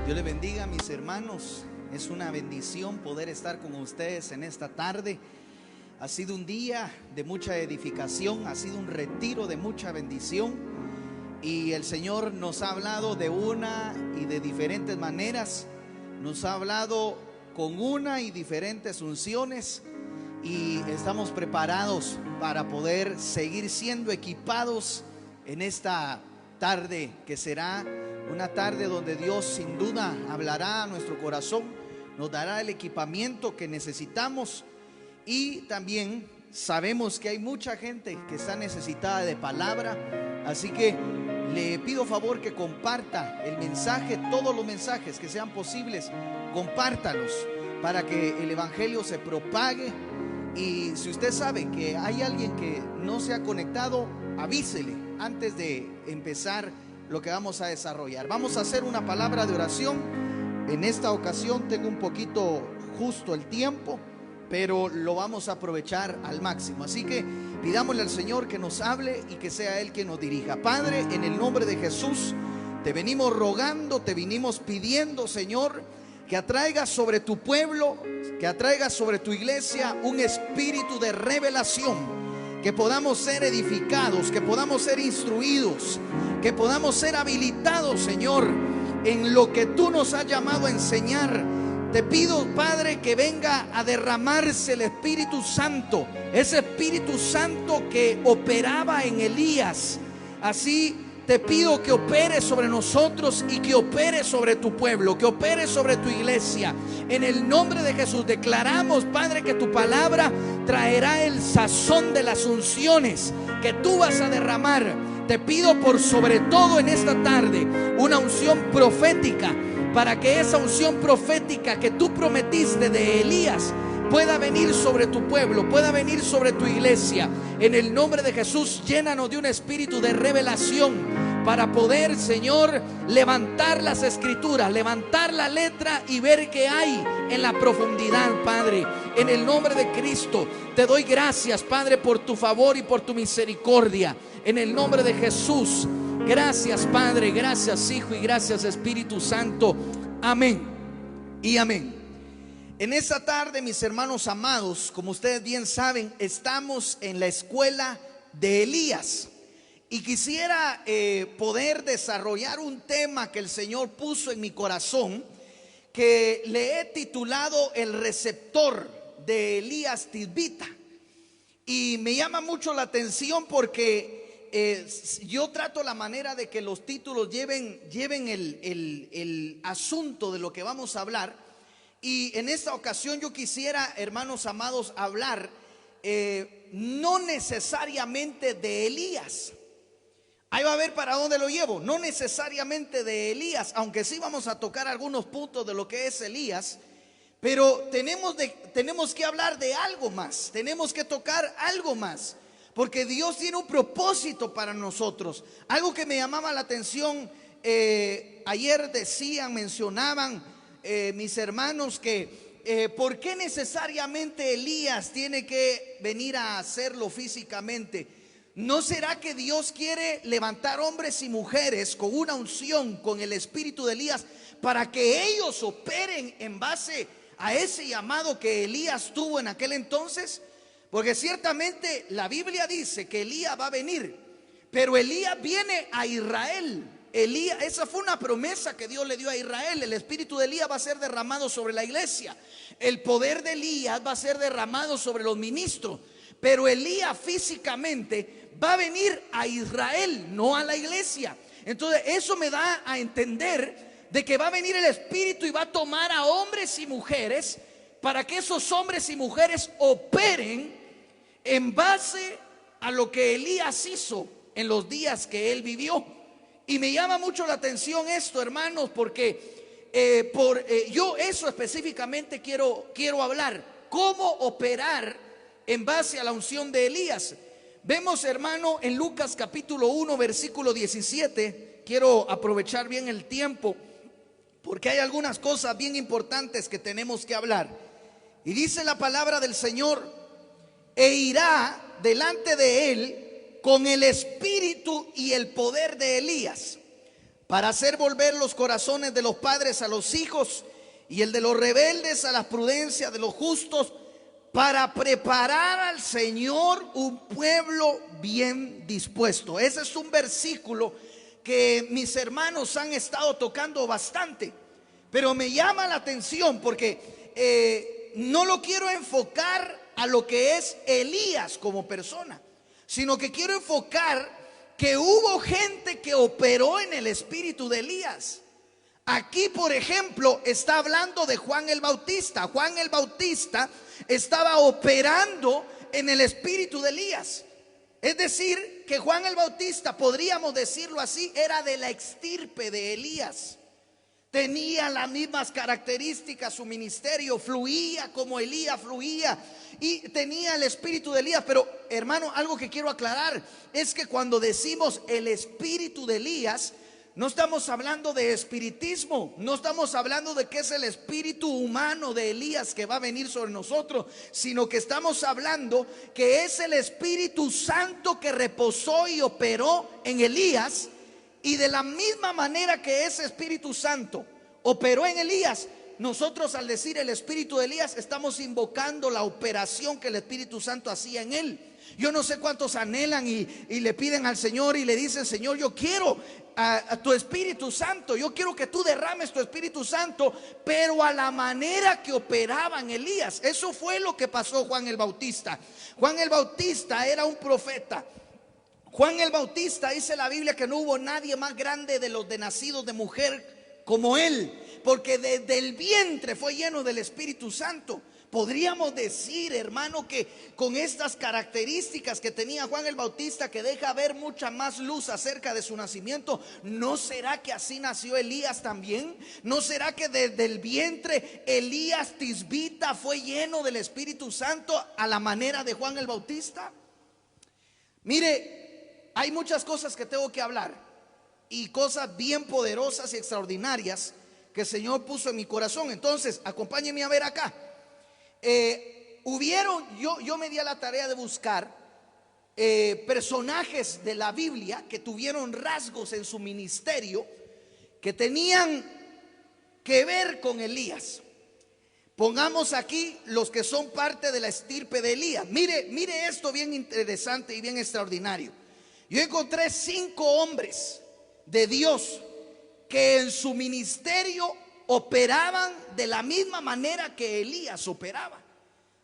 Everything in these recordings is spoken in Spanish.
Dios les bendiga, mis hermanos. Es una bendición poder estar con ustedes en esta tarde. Ha sido un día de mucha edificación, ha sido un retiro de mucha bendición, y el Señor nos ha hablado de una y de diferentes maneras. Nos ha hablado con una y diferentes unciones, y estamos preparados para poder seguir siendo equipados en esta tarde, que será una tarde donde Dios sin duda hablará a nuestro corazón, nos dará el equipamiento que necesitamos. Y también sabemos que hay mucha gente que está necesitada de palabra, así que le pido favor que comparta el mensaje, todos los mensajes que sean posibles, compártalos para que el evangelio se propague. Y si usted sabe que hay alguien que no se ha conectado, avísele antes de empezar lo que vamos a desarrollar. Vamos a hacer una palabra de oración. En esta ocasión tengo un poquito justo el tiempo, pero lo vamos a aprovechar al máximo. Así que pidámosle al Señor que nos hable y que sea Él quien nos dirija. Padre, en el nombre de Jesús, te venimos rogando, te venimos pidiendo, Señor, que atraigas sobre tu pueblo, que atraigas sobre tu iglesia un espíritu de revelación, que podamos ser edificados, que podamos ser instruidos, que podamos ser habilitados, Señor, en lo que tú nos has llamado a enseñar. Te pido, Padre, que venga a derramarse el Espíritu Santo, ese Espíritu Santo que operaba en Elías. Así te pido que opere sobre nosotros y que opere sobre tu pueblo, que opere sobre tu iglesia. En el nombre de Jesús declaramos, Padre, que tu palabra traerá el sazón de las unciones que tú vas a derramar. Te pido por sobre todo en esta tarde una unción profética, para que esa unción profética que tú prometiste de Elías pueda venir sobre tu pueblo, pueda venir sobre tu iglesia. En el nombre de Jesús, llénanos de un espíritu de revelación para poder, Señor, levantar las escrituras, levantar la letra y ver qué hay en la profundidad, Padre. En el nombre de Cristo, te doy gracias, Padre, por tu favor y por tu misericordia. En el nombre de Jesús, gracias, Padre, gracias, Hijo, y gracias, Espíritu Santo. Amén y amén. En esta tarde, mis hermanos amados, como ustedes bien saben, estamos en la escuela de Elías. Y quisiera poder desarrollar un tema que el Señor puso en mi corazón, que le he titulado El receptor de Elías Tisbita. Y me llama mucho la atención porque yo trato la manera de que los títulos lleven el asunto de lo que vamos a hablar. Y en esta ocasión yo quisiera, hermanos amados, hablar no necesariamente de Elías. Ahí va a ver para dónde lo llevo. No necesariamente de Elías, aunque sí vamos a tocar algunos puntos de lo que es Elías. Pero tenemos que hablar de algo más, tenemos que tocar algo más, porque Dios tiene un propósito para nosotros. Algo que me llamaba la atención, ayer mencionaban mis hermanos que ¿por qué necesariamente Elías tiene que venir a hacerlo físicamente? ¿No será que Dios quiere levantar hombres y mujeres con una unción, con el espíritu de Elías, para que ellos operen en base a ese llamado que Elías tuvo en aquel entonces? Porque ciertamente la Biblia dice que Elías va a venir, pero Elías viene a Israel. Esa fue una promesa que Dios le dio a Israel. El espíritu de Elías va a ser derramado sobre la iglesia. El poder de Elías va a ser derramado sobre los ministros. Pero Elías físicamente va a venir a Israel, no a la iglesia. Entonces eso me da a entender de que va a venir el Espíritu y va a tomar a hombres y mujeres, para que esos hombres y mujeres operen en base a lo que Elías hizo en los días que él vivió. Y me llama mucho la atención esto, hermanos, porque yo eso específicamente quiero hablar. ¿Cómo operar en base a la unción de Elías? Vemos, hermano, en Lucas capítulo 1 versículo 17. Quiero aprovechar bien el tiempo, porque hay algunas cosas bien importantes que tenemos que hablar. Y dice la palabra del Señor: e irá delante de él con el espíritu y el poder de Elías, para hacer volver los corazones de los padres a los hijos y el de los rebeldes a la prudencia de los justos, para preparar al Señor un pueblo bien dispuesto. Ese es un versículo que mis hermanos han estado tocando bastante, pero me llama la atención porque no lo quiero enfocar a lo que es Elías como persona, sino que quiero enfocar que hubo gente que operó en el espíritu de Elías. Aquí, por ejemplo, está hablando de Juan el Bautista. Juan el Bautista estaba operando en el espíritu de Elías. Es decir, que Juan el Bautista, podríamos decirlo así, era de la extirpe de Elías. Tenía las mismas características, su ministerio fluía como Elías fluía y tenía el espíritu de Elías. Pero hermano, algo que quiero aclarar es que cuando decimos el espíritu de Elías, no estamos hablando de espiritismo, no estamos hablando de que es el espíritu humano de Elías que va a venir sobre nosotros, sino que estamos hablando que es el Espíritu Santo que reposó y operó en Elías. Y de la misma manera que ese Espíritu Santo operó en Elías, nosotros al decir el espíritu de Elías estamos invocando la operación que el Espíritu Santo hacía en él. Yo no sé cuántos anhelan y le piden al Señor y le dicen: Señor, yo quiero a tu Espíritu Santo, yo quiero que tú derrames tu Espíritu Santo, pero a la manera que operaba en Elías. Eso fue lo que pasó Juan el Bautista. Juan el Bautista era un profeta. Juan el Bautista, dice la Biblia, que no hubo nadie más grande de los de nacidos de mujer como él, porque desde el vientre fue lleno del Espíritu Santo. Podríamos decir, hermano, que con estas características que tenía Juan el Bautista, que deja ver mucha más luz acerca de su nacimiento, ¿no será que así nació Elías también? ¿No será que desde el vientre Elías Tisbita fue lleno del Espíritu Santo a la manera de Juan el Bautista? Mire, hay muchas cosas que tengo que hablar y cosas bien poderosas y extraordinarias que el Señor puso en mi corazón. Entonces, acompáñenme a ver acá. Yo me di a la tarea de buscar personajes de la Biblia que tuvieron rasgos en su ministerio que tenían que ver con Elías. Pongamos aquí los que son parte de la estirpe de Elías. Mire esto bien interesante y bien extraordinario. Yo encontré 5 hombres de Dios que en su ministerio operaban de la misma manera que Elías operaba.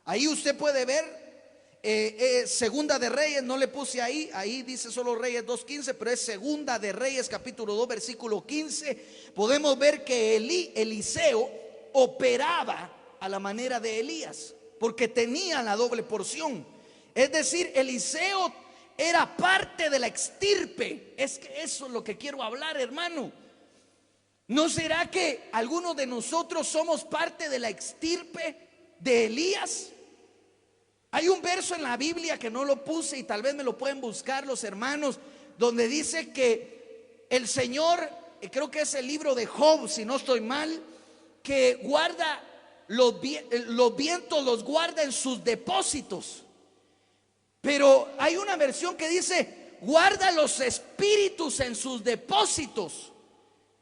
Ahí usted puede ver Segunda de Reyes, no le puse ahí dice solo Reyes 2:15, pero es Segunda de Reyes capítulo 2 versículo 15. Podemos ver que Eliseo operaba a la manera de Elías, porque tenía la doble porción. Es decir, Eliseo era parte de la extirpe. Es que eso es lo que quiero hablar, hermano. ¿No será que algunos de nosotros somos parte de la extirpe de Elías? Hay un verso en la Biblia que no lo puse y tal vez me lo pueden buscar los hermanos, donde dice que el Señor, creo que es el libro de Job, si no estoy mal, que guarda los vientos, los guarda en sus depósitos. Pero hay una versión que dice: guarda los espíritus en sus depósitos.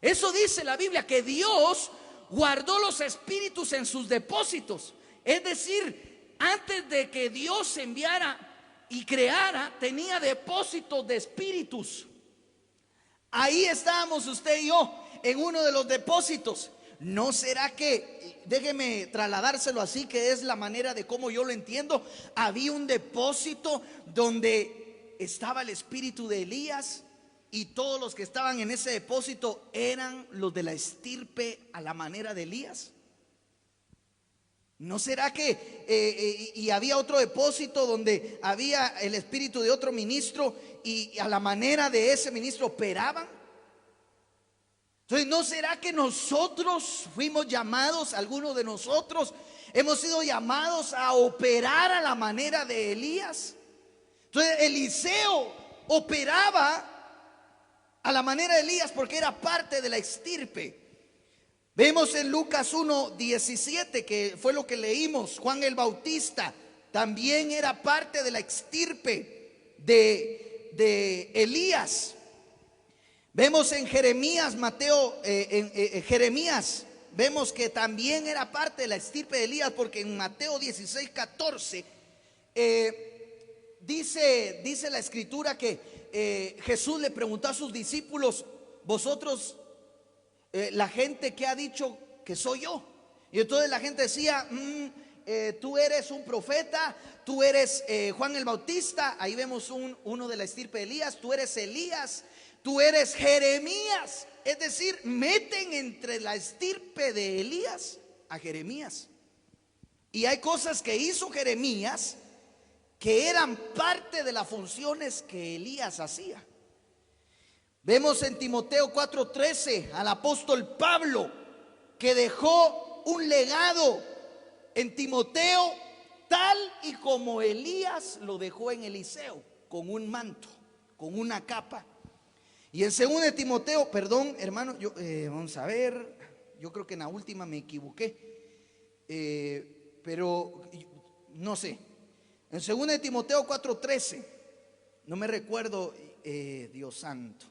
Eso dice la Biblia, que Dios guardó los espíritus en sus depósitos. Es decir, antes de que Dios enviara y creara, tenía depósitos de espíritus. Ahí estábamos usted y yo, en uno de los depósitos. ¿No será que, déjeme trasladárselo así, que es la manera de cómo yo lo entiendo, había un depósito donde estaba el espíritu de Elías y todos los que estaban en ese depósito eran los de la estirpe a la manera de Elías? ¿No será que y había otro depósito donde había el espíritu de otro ministro y a la manera de ese ministro operaban? Entonces, ¿no será que nosotros fuimos llamados, algunos de nosotros hemos sido llamados a operar a la manera de Elías? Entonces, Eliseo operaba a la manera de Elías porque era parte de la estirpe. Vemos en Lucas 1:17, que fue lo que leímos, Juan el Bautista también era parte de la estirpe de Elías. Vemos en Jeremías, Jeremías, vemos que también era parte de la estirpe de Elías, porque en Mateo 16:14 dice la escritura que Jesús le preguntó a sus discípulos: vosotros, la gente, ¿qué ha dicho que soy yo? Y entonces la gente decía: tú eres un profeta, tú eres Juan el Bautista. Ahí vemos uno de la estirpe de Elías. Tú eres Elías, tú eres Jeremías. Es decir, meten entre la estirpe de Elías a Jeremías. Y hay cosas que hizo Jeremías que eran parte de las funciones que Elías hacía. Vemos en Timoteo 4:13 al apóstol Pablo, que dejó un legado en Timoteo tal y como Elías lo dejó en Eliseo, con un manto, con una capa. Y en 2 de Timoteo, perdón hermano, vamos a ver, yo creo que en la última me equivoqué, pero no sé. En 2 de Timoteo 4:13, no me recuerdo, Dios santo,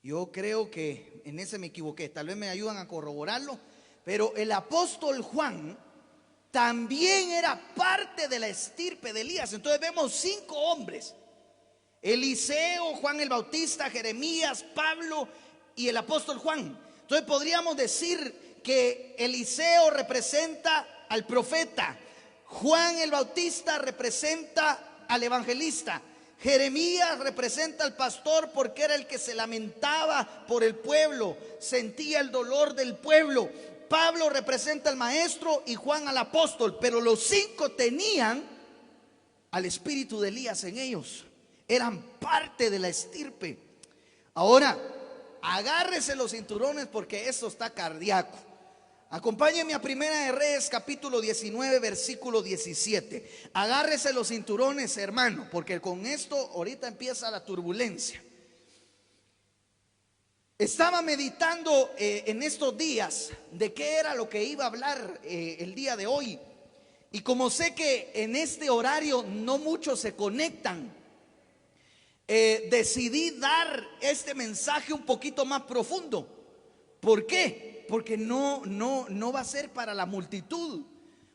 yo creo que en ese me equivoqué, tal vez me ayudan a corroborarlo, pero el apóstol Juan también era parte de la estirpe de Elías. Entonces vemos 5 hombres: Eliseo, Juan el Bautista, Jeremías, Pablo y el apóstol Juan. Entonces podríamos decir que Eliseo representa al profeta, Juan el Bautista representa al evangelista, Jeremías representa al pastor porque era el que se lamentaba por el pueblo, sentía el dolor del pueblo. Pablo representa al maestro y Juan al apóstol. Pero los 5 tenían al espíritu de Elías en ellos, eran parte de la estirpe. Ahora, agárrese los cinturones porque esto está cardíaco. Acompáñenme a Primera de Reyes capítulo 19 versículo 17. Agárrese los cinturones, hermano, porque con esto ahorita empieza la turbulencia. Estaba meditando en estos días de qué era lo que iba a hablar el día de hoy. Y como sé que en este horario no muchos se conectan, decidí dar este mensaje un poquito más profundo. ¿Por qué? Porque no va a ser para la multitud.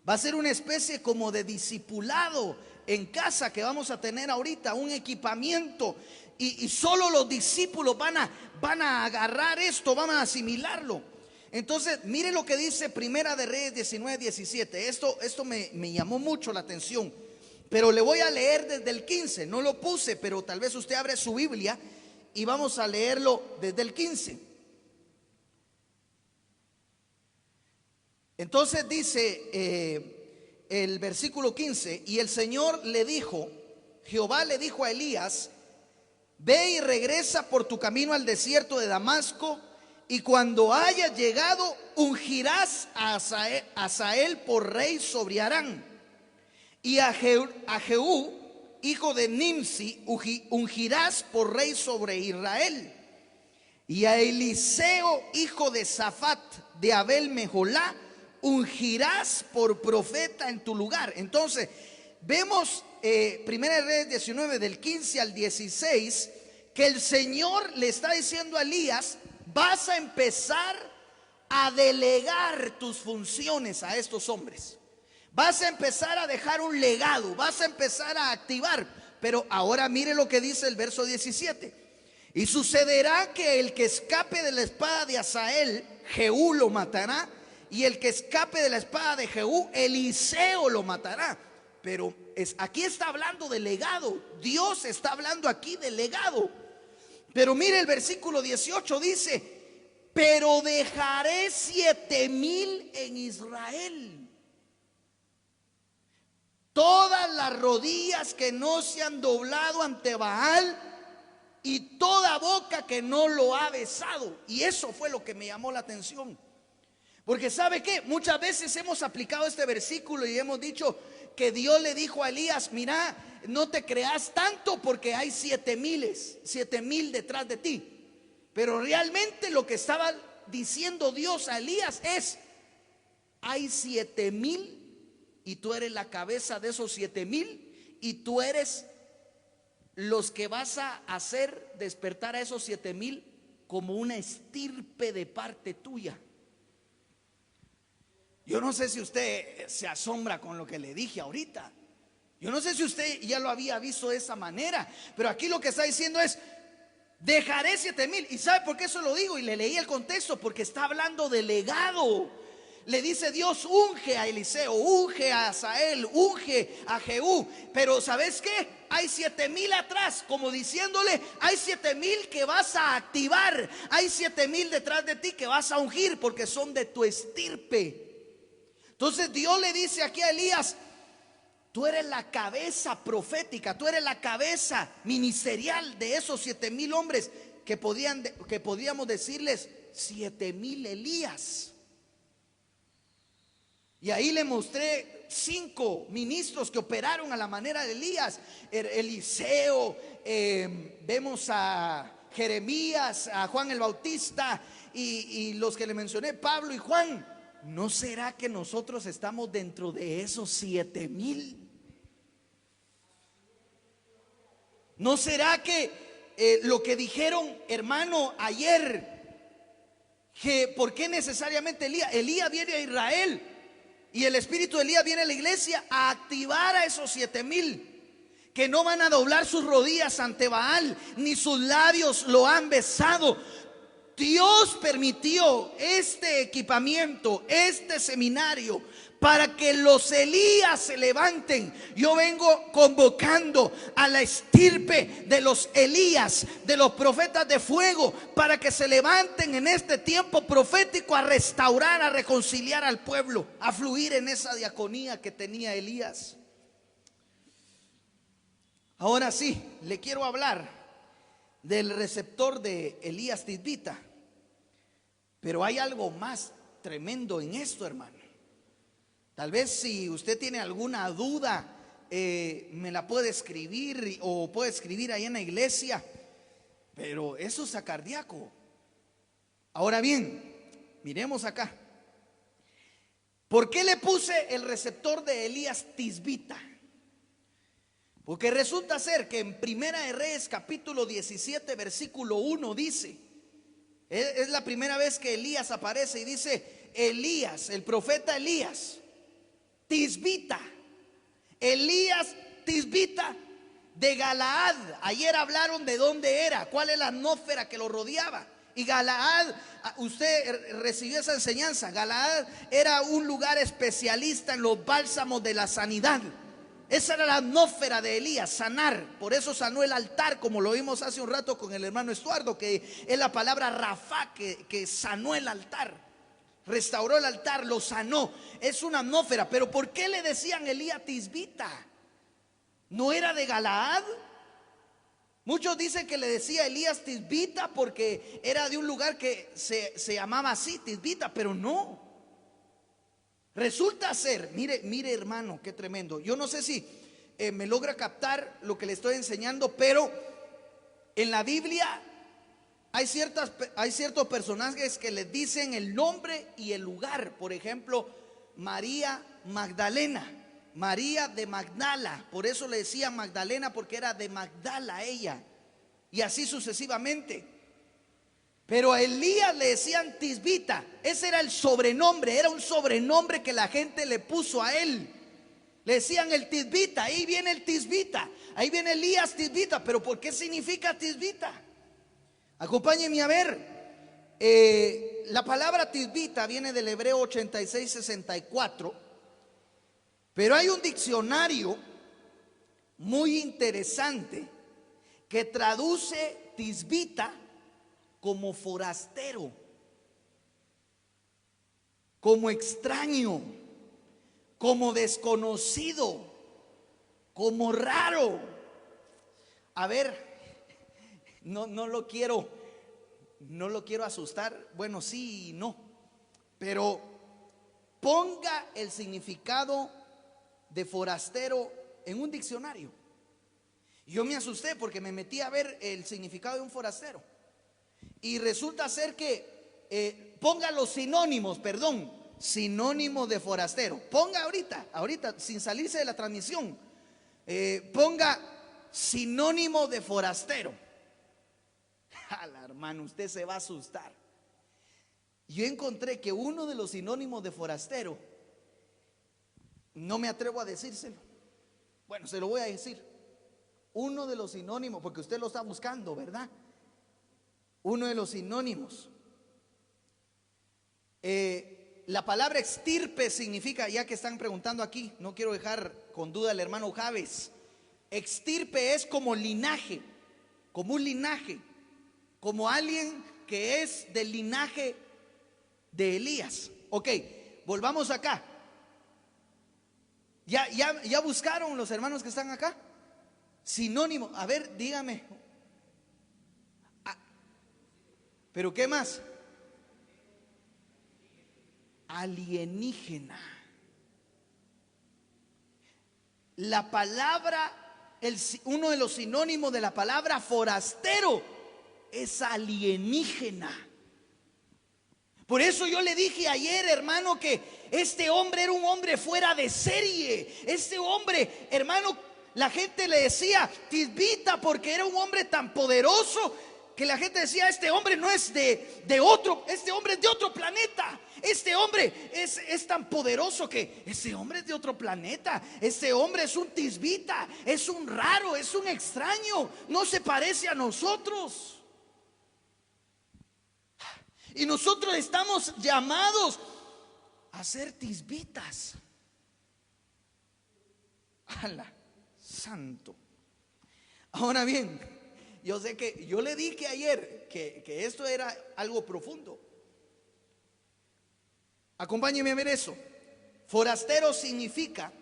Va a ser una especie como de discipulado en casa que vamos a tener ahorita, un equipamiento. Y solo los discípulos van a agarrar esto, van a asimilarlo. Entonces, mire lo que dice Primera de Reyes 19:17. Esto me llamó mucho la atención. Pero le voy a leer desde el 15. No lo puse, pero tal vez usted abre su Biblia y vamos a leerlo desde el 15. Entonces dice el versículo 15: y el Señor le dijo, Jehová le dijo a Elías: ve y regresa por tu camino al desierto de Damasco, y cuando hayas llegado ungirás a Hazael por rey sobre Aram, y a Jehú hijo de Nimsi ungirás por rey sobre Israel, y a Eliseo hijo de Safat de Abel Meholá ungirás por profeta en tu lugar. Entonces vemos Primera Reyes 19 del 15 al 16 que el Señor le está diciendo a Elías: vas a empezar a delegar tus funciones a estos hombres, vas a empezar a dejar un legado, vas a empezar a activar. Pero ahora mire lo que dice el verso 17: y sucederá que el que escape de la espada de Hazael, Jehú lo matará, y el que escape de la espada de Jehú, Eliseo lo matará. Pero aquí está hablando de legado. Dios está hablando aquí de legado. Pero mire el versículo 18, dice: pero dejaré 7,000 en Israel, todas las rodillas que no se han doblado ante Baal, y toda boca que no lo ha besado. Y eso fue lo que me llamó la atención. Porque ¿sabe qué? Muchas veces hemos aplicado este versículo y hemos dicho que Dios le dijo a Elías: mira, no te creas tanto porque hay 7,000 detrás de ti. Pero realmente lo que estaba diciendo Dios a Elías es: hay 7,000 y tú eres la cabeza de esos 7,000, y tú eres los que vas a hacer despertar a esos 7,000 como una estirpe de parte tuya. Yo no sé si usted se asombra con lo que le dije ahorita. Yo no sé si usted ya lo había visto de esa manera, pero aquí lo que está diciendo es: dejaré 7,000. ¿Y sabe por qué eso lo digo? Y le leí el contexto, porque está hablando de legado. Le dice Dios: unge a Eliseo, unge a Asael, unge a Jehú. Pero ¿sabes qué? Hay 7,000 atrás, como diciéndole: hay 7,000 que vas a activar, hay 7,000 detrás de ti que vas a ungir, porque son de tu estirpe. Entonces Dios le dice aquí a Elías: tú eres la cabeza profética, tú eres la cabeza ministerial de esos 7,000 hombres que podíamos decirles 7,000 Elías. Y ahí le mostré 5 ministros que operaron a la manera de Elías: Eliseo, vemos a Jeremías, a Juan el Bautista y los que le mencioné, Pablo y Juan. ¿No será que nosotros estamos dentro de esos 7,000? ¿No será que lo que dijeron, hermano, ayer, que por qué necesariamente Elías viene a Israel y el espíritu de Elías viene a la iglesia a activar a esos 7,000 que no van a doblar sus rodillas ante Baal, ni sus labios lo han besado? Dios permitió este equipamiento, este seminario, para que los Elías se levanten. Yo vengo convocando a la estirpe de los Elías, de los profetas de fuego, para que se levanten en este tiempo profético a restaurar, a reconciliar al pueblo, a fluir en esa diaconía que tenía Elías. Ahora sí, le quiero hablar del receptor de Elías Tisbita. Pero hay algo más tremendo en esto, hermano. Tal vez si usted tiene alguna duda, me la puede escribir o puede escribir ahí en la iglesia. Pero eso es cardíaco. Ahora bien, miremos acá. ¿Por qué le puse el receptor de Elías Tisbita? Porque resulta ser que en Primera de Reyes capítulo 17 versículo 1 dice: es la primera vez que Elías aparece y dice: Elías, el profeta Elías Tisbita, Elías Tisbita de Galaad. Ayer hablaron de dónde era, cuál es la atmósfera que lo rodeaba. Y Galaad, usted recibió esa enseñanza. Galaad era un lugar especialista en los bálsamos de la sanidad. Esa era la atmósfera de Elías, sanar. Por eso sanó el altar, como lo vimos hace un rato con el hermano Estuardo, que es la palabra Rafa, que sanó el altar, restauró el altar, lo sanó. Es una atmósfera. Pero ¿por qué le decían Elías Tisbita? ¿No era de Galaad? Muchos dicen que le decía Elías Tisbita porque era de un lugar que se llamaba así, Tisbita, pero no. Resulta ser, mire hermano, qué tremendo. Yo no sé si me logra captar lo que le estoy enseñando, pero en la Biblia hay ciertos personajes que les dicen el nombre y el lugar. Por ejemplo, María Magdalena, María de Magdala. Por eso le decía Magdalena, porque era de Magdala ella. Y así sucesivamente. Pero a Elías le decían Tisbita. Ese era el sobrenombre, era un sobrenombre que la gente le puso a él. Le decían el Tisbita. Ahí viene el Tisbita, ahí viene Elías Tisbita. Pero ¿por qué significa Tisbita? Acompáñenme a ver. La palabra Tisbita viene del hebreo 8664. Pero hay un diccionario muy interesante que traduce Tisbita como forastero, como extraño, como desconocido, como raro. A ver, no lo quiero asustar. Bueno, sí y no, pero ponga el significado de forastero en un diccionario. Yo me asusté porque me metí a ver el significado de un forastero. Y resulta ser que ponga los sinónimos, sinónimos de forastero. Ponga ahorita, sin salirse de la transmisión, ponga sinónimo de forastero. Jala, hermano, usted se va a asustar. Yo encontré que uno de los sinónimos de forastero, no me atrevo a decírselo. Bueno, se lo voy a decir. Uno de los sinónimos, porque usted lo está buscando, ¿verdad? Uno de los sinónimos. La palabra extirpe significa, ya que están preguntando aquí, no quiero dejar con duda al hermano Javes. Extirpe es como linaje, como un linaje, como alguien que es del linaje de Elías. Ok, volvamos acá. ¿Ya buscaron los hermanos que están acá? Sinónimo, a ver, dígame. ¿Pero qué más? Alienígena. La palabra, uno de los sinónimos de la palabra forastero es alienígena. Por eso yo le dije ayer, hermano, que este hombre era un hombre fuera de serie. Este hombre, hermano, la gente le decía Tisbita porque era un hombre tan poderoso que la gente decía, este hombre no es de otro, este hombre es de otro planeta. Este hombre es tan poderoso que ese hombre es de otro planeta. Este hombre es un Tisbita, es un raro, es un extraño, no se parece a nosotros. Y nosotros estamos llamados a ser tisbitas. ¡Hala! Santo. Ahora bien, yo sé que yo le dije ayer que esto era algo profundo. Acompáñeme a ver eso. Forastero significa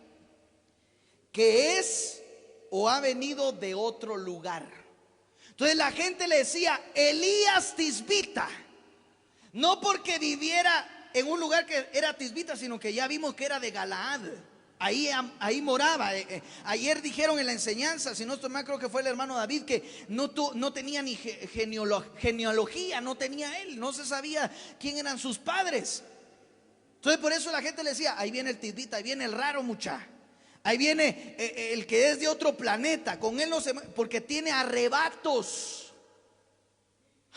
que es o ha venido de otro lugar. Entonces la gente le decía Elías Tisbita. No porque viviera en un lugar que era tisbita, sino que ya vimos que era de Galaad. Ahí moraba. Ayer dijeron en la enseñanza, si no estoy mal, creo que fue el hermano David, que no tenía ni genealogía, no tenía él, no se sabía quién eran sus padres. Entonces por eso la gente le decía, ahí viene el tisbita, ahí viene el raro muchacho. Ahí viene el que es de otro planeta, con él no se, porque tiene arrebatos.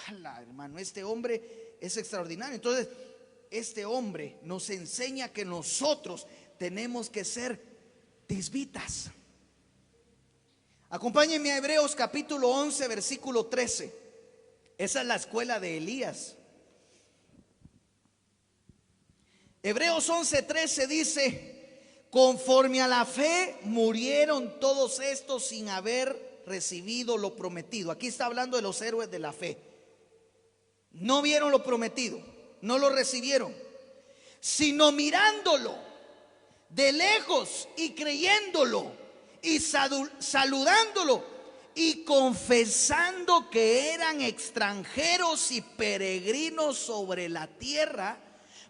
¡Hala, hermano! Este hombre es extraordinario. Entonces este hombre nos enseña que nosotros tenemos que ser tisbitas. Acompáñenme a Hebreos capítulo 11 versículo 13. Esa es la escuela de Elías. Hebreos 11:13 dice: conforme a la fe murieron todos estos sin haber recibido lo prometido. Aquí está hablando de los héroes de la fe. No vieron lo prometido, no lo recibieron, sino mirándolo de lejos y creyéndolo y saludándolo y confesando que eran extranjeros y peregrinos sobre la tierra.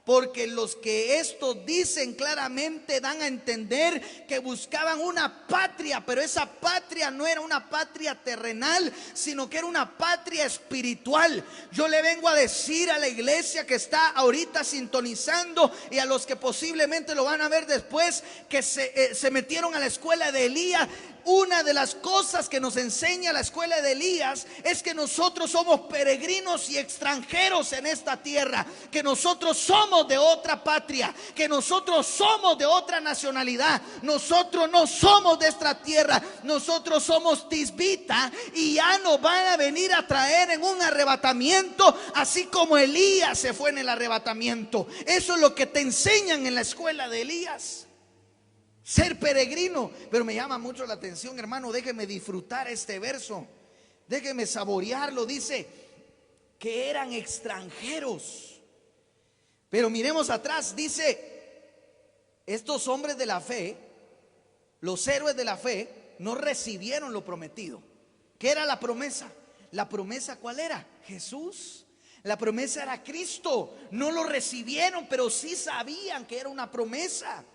Porque los que esto dicen claramente dan a entender que buscaban una patria, pero esa patria no era una patria terrenal, sino que era una patria espiritual. Yo le vengo a decir a la iglesia que está ahorita sintonizando y a los que posiblemente lo van a ver después, que se metieron a la escuela de Elías. Una de las cosas que nos enseña la escuela de Elías es que nosotros somos peregrinos y extranjeros en esta tierra, que nosotros somos de otra patria, que nosotros somos de otra nacionalidad. Nosotros no somos de esta tierra, nosotros somos tisbita y ya nos van a venir a traer en un arrebatamiento, así como Elías se fue en el arrebatamiento. Eso es lo que te enseñan en la escuela de Elías. Ser peregrino. Pero me llama mucho la atención, hermano, déjeme disfrutar este verso, déjeme saborearlo. Dice que eran extranjeros. Pero miremos atrás, dice, estos hombres de la fe, los héroes de la fe, no recibieron lo prometido. ¿Qué era la promesa? ¿La promesa cuál era? Jesús. La promesa era Cristo. No lo recibieron, pero sí sabían que era una promesa.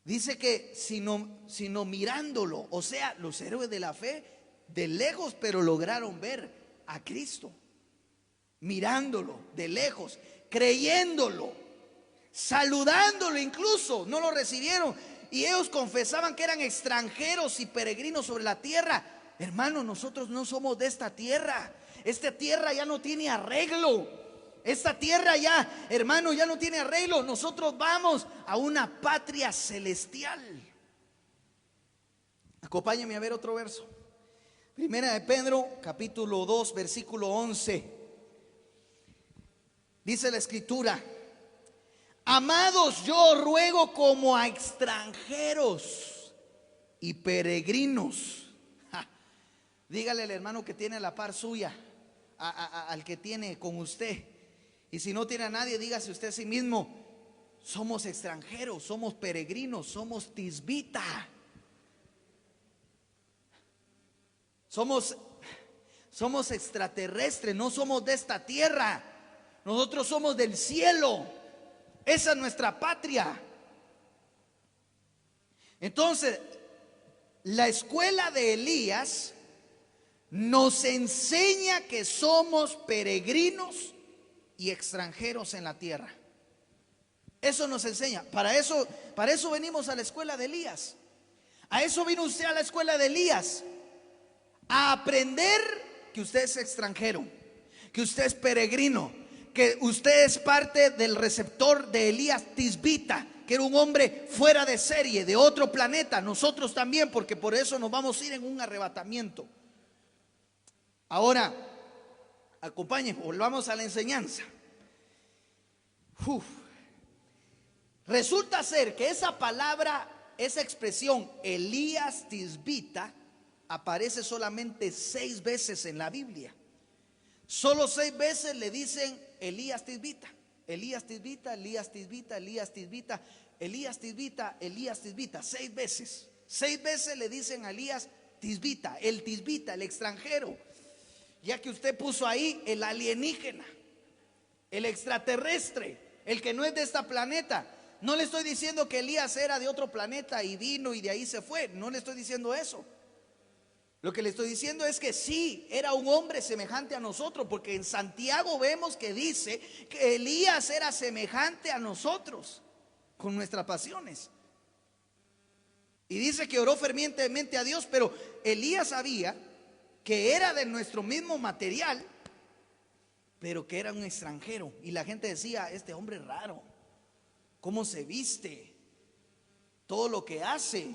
Dice que sino mirándolo, o sea, los héroes de la fe de lejos, pero lograron ver a Cristo. Mirándolo de lejos, creyéndolo, saludándolo incluso, no lo recibieron. Y ellos confesaban que eran extranjeros y peregrinos sobre la tierra. Hermano, nosotros no somos de esta tierra. Esta tierra ya no tiene arreglo. Esta tierra ya, hermano, ya no tiene arreglo. Nosotros vamos a una patria celestial. Acompáñenme a ver otro verso. Primera de Pedro, capítulo 2, versículo 11. Dice la escritura: amados, yo ruego como a extranjeros y peregrinos. Dígale al hermano que tiene a la par suya, al que tiene con usted. Y si no tiene a nadie, dígase usted a sí mismo: somos extranjeros, somos peregrinos, somos tisbita. Somos extraterrestres, no somos de esta tierra. Nosotros somos del cielo. Esa es nuestra patria. Entonces, la escuela de Elías nos enseña que somos peregrinos y extranjeros en la tierra. Eso nos enseña. Para eso venimos a la escuela de Elías. A eso vino usted a la escuela de Elías. A aprender que usted es extranjero, que usted es peregrino, que usted es parte del receptor de Elías Tisbita, que era un hombre fuera de serie, de otro planeta. Nosotros también, porque por eso nos vamos a ir en un arrebatamiento. Ahora, acompáñenme, volvamos a la enseñanza. Resulta ser que esa palabra, esa expresión Elías Tisbita, aparece solamente 6 veces en la Biblia. Solo 6 veces le dicen Elías Tisbita, Elías Tisbita, Elías Tisbita, Elías Tisbita, Elías Tisbita, Elías Tisbita. 6 veces. 6 veces le dicen a Elías Tisbita, el extranjero. Ya que usted puso ahí el alienígena, el extraterrestre, el que no es de este planeta. No le estoy diciendo que Elías era de otro planeta y vino y de ahí se fue. No le estoy diciendo eso. Lo que le estoy diciendo es que sí, era un hombre semejante a nosotros, porque en Santiago vemos que dice que Elías era semejante a nosotros, con nuestras pasiones. Y dice que oró fervientemente a Dios, pero Elías sabía que era de nuestro mismo material, pero que era un extranjero. Y la gente decía: este hombre es raro, cómo se viste, todo lo que hace.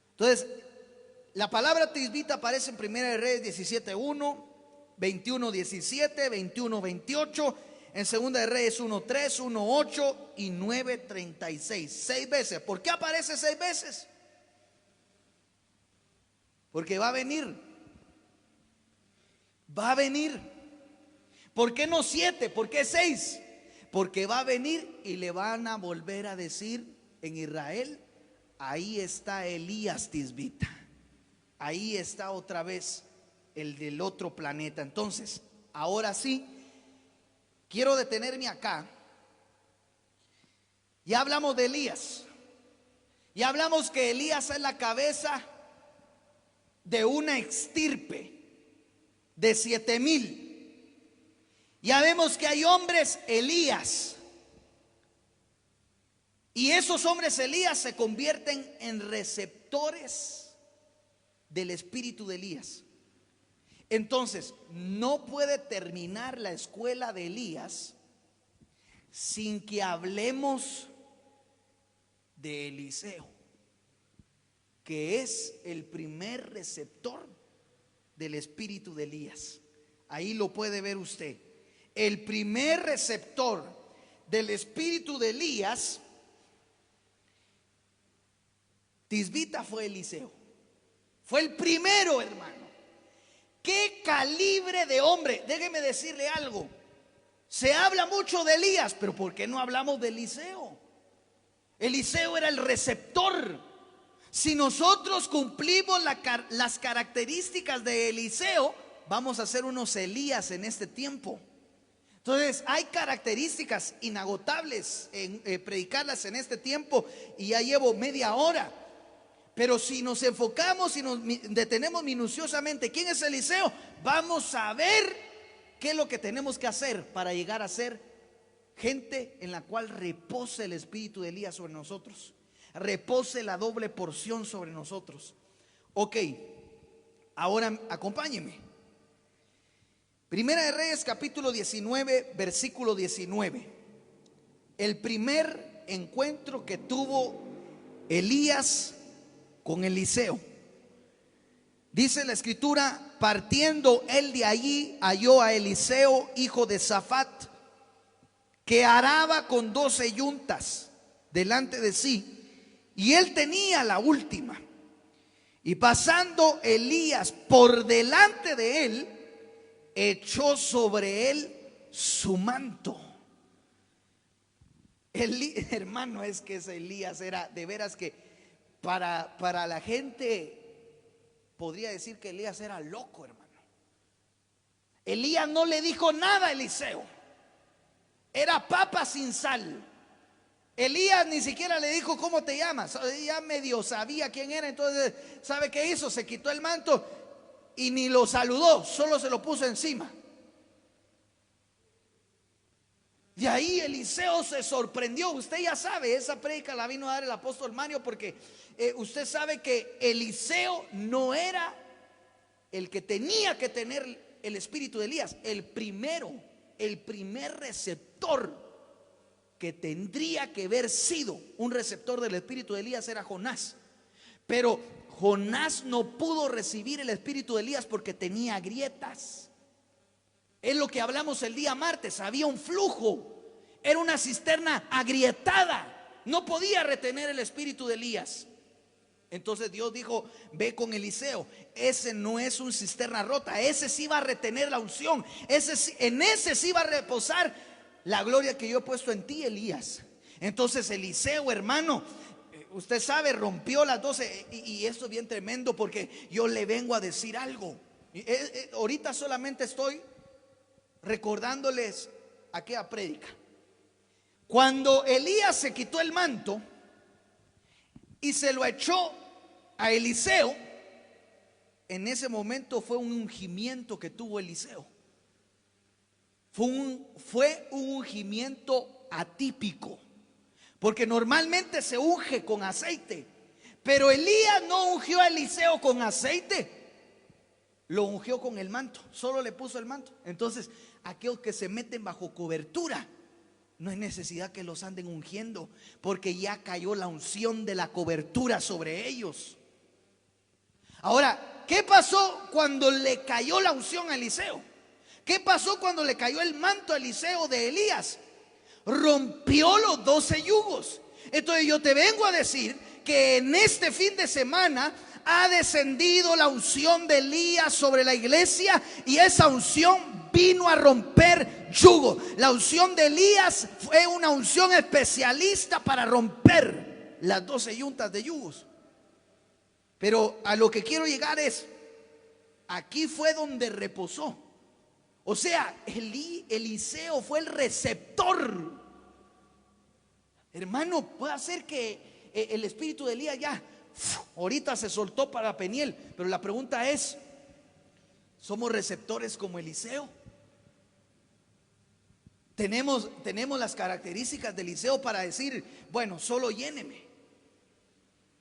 Entonces, la palabra tisbita aparece en 1 Reyes 17:1, 21:17, 21:28, en 2 Reyes 1:3, 1:8 y 9:36. 6 veces. ¿Por qué aparece 6 veces? Porque va a venir. Va a venir. ¿Por qué no 7? ¿Por qué 6? Porque va a venir y le van a volver a decir en Israel: ahí está Elías Tisbita. Ahí está otra vez el del otro planeta. Entonces, ahora sí, quiero detenerme acá. Ya hablamos de Elías. Ya hablamos que Elías es la cabeza de una extirpe de 7,000. Ya vemos que hay hombres Elías. Y esos hombres Elías se convierten en receptores del espíritu de Elías. Entonces, no puede terminar la escuela de Elías sin que hablemos de Eliseo, que es el primer receptor del espíritu de Elías. Ahí lo puede ver usted. El primer receptor del espíritu de Elías, Tisbita, fue Eliseo. Fue el primero, hermano. ¿Qué calibre de hombre? Déjeme decirle algo. Se habla mucho de Elías, pero ¿por qué no hablamos de Eliseo? Eliseo era el receptor. Si nosotros cumplimos las características de Eliseo, vamos a ser unos Elías en este tiempo. Entonces, hay características inagotables en predicarlas en este tiempo, y ya llevo media hora. Pero si nos enfocamos y nos detenemos minuciosamente quién es Eliseo, vamos a ver qué es lo que tenemos que hacer para llegar a ser gente en la cual repose el espíritu de Elías sobre nosotros, repose la doble porción sobre nosotros. Ok, Ahora acompáñenme. Primera de Reyes capítulo 19, versículo 19. El primer encuentro que tuvo Elías con Eliseo. Dice la escritura: partiendo él de allí, halló a Eliseo, hijo de Safat, que araba con 12 yuntas delante de sí, y él tenía la última. Y pasando Elías por delante de él, echó sobre él su manto. Hermano, es que ese Elías era de veras que para la gente podría decir que Elías era loco, hermano. Elías no le dijo nada a Eliseo. Era papa sin sal. Elías ni siquiera le dijo cómo te llamas. Ya medio sabía quién era. Entonces, ¿sabe qué hizo? Se quitó el manto y ni lo saludó, solo se lo puso encima. De ahí Eliseo se sorprendió. Usted ya sabe, esa prédica la vino a dar el apóstol Mario, porque usted sabe que Eliseo no era el que tenía que tener el espíritu de Elías. El primer receptor que tendría que haber sido un receptor del espíritu de Elías era Jonás. Pero Jonás no pudo recibir el espíritu de Elías porque tenía grietas. Es lo que hablamos el día martes. Había un flujo, era una cisterna agrietada, no podía retener el espíritu de Elías. Entonces Dios dijo: ve con Eliseo. Ese no es un cisterna rota, ese sí va a retener la unción, en ese sí va a reposar la gloria que yo he puesto en ti, Elías. Entonces Eliseo, hermano, usted sabe, rompió las 12. Y esto es bien tremendo, porque yo le vengo a decir algo. Ahorita solamente estoy recordándoles aquella prédica. Cuando Elías se quitó el manto y se lo echó a Eliseo, en ese momento fue un ungimiento que tuvo Eliseo. Fue un ungimiento atípico, porque normalmente se unge con aceite, pero Elías no ungió a Eliseo con aceite, lo ungió con el manto, solo le puso el manto. Entonces, aquellos que se meten bajo cobertura, no hay necesidad que los anden ungiendo, porque ya cayó la unción de la cobertura sobre ellos. Ahora, ¿qué pasó cuando le cayó la unción a Eliseo? ¿Qué pasó cuando le cayó el manto a Eliseo de Elías? Rompió los 12 yugos. Entonces yo te vengo a decir que en este fin de semana ha descendido la unción de Elías sobre la iglesia, y esa unción vino a romper yugo. La unción de Elías fue una unción especialista para romper las 12 yuntas de yugos. Pero a lo que quiero llegar es, aquí fue donde reposó. O sea, Eliseo fue el receptor. Hermano, puede ser que el espíritu de Elías ya ahorita se soltó para Peniel, pero la pregunta es: ¿somos receptores como Eliseo? Tenemos las características de Eliseo para decir: bueno, solo lléneme.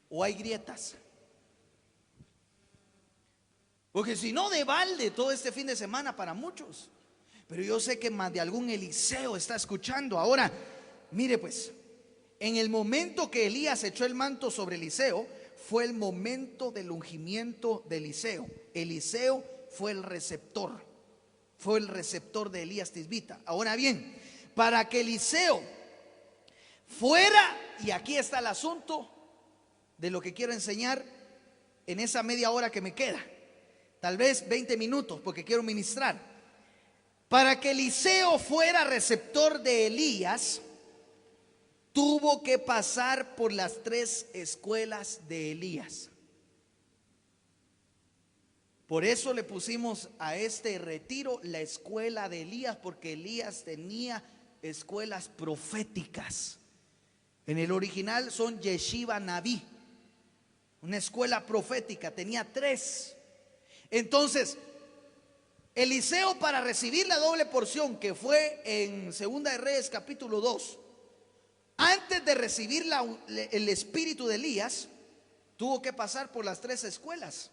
¿O hay grietas? Porque si no, de balde todo este fin de semana para muchos. Pero yo sé que más de algún Eliseo está escuchando. Ahora, mire pues, en el momento que Elías echó el manto sobre Eliseo, fue el momento del ungimiento de Eliseo. Eliseo fue el receptor de Elías Tisbita. Ahora bien, para que Eliseo fuera, y aquí está el asunto de lo que quiero enseñar en esa media hora que me queda, tal vez 20 minutos, porque quiero ministrar. Para que Eliseo fuera receptor de Elías, tuvo que pasar por las 3 escuelas de Elías. Por eso le pusimos a este retiro la escuela de Elías, porque Elías tenía escuelas proféticas. En el original son Yeshiva Naví, una escuela profética, tenía 3. Entonces, Eliseo, para recibir la doble porción que fue en Segunda de Reyes capítulo 2, antes de recibir el espíritu de Elías, tuvo que pasar por las 3 escuelas.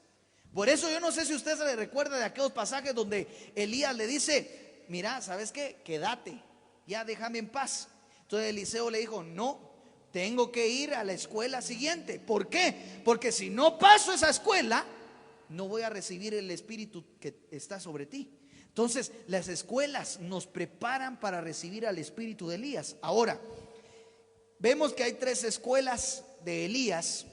Por eso yo no sé si usted se le recuerda de aquellos pasajes donde Elías le dice: mira, ¿sabes qué? Quédate, ya déjame en paz. Entonces Eliseo le dijo: no, tengo que ir a la escuela siguiente. ¿Por qué? Porque si no paso esa escuela, no voy a recibir el espíritu que está sobre ti. Entonces las escuelas nos preparan para recibir al espíritu de Elías. Ahora, vemos que hay 3 escuelas de Elías.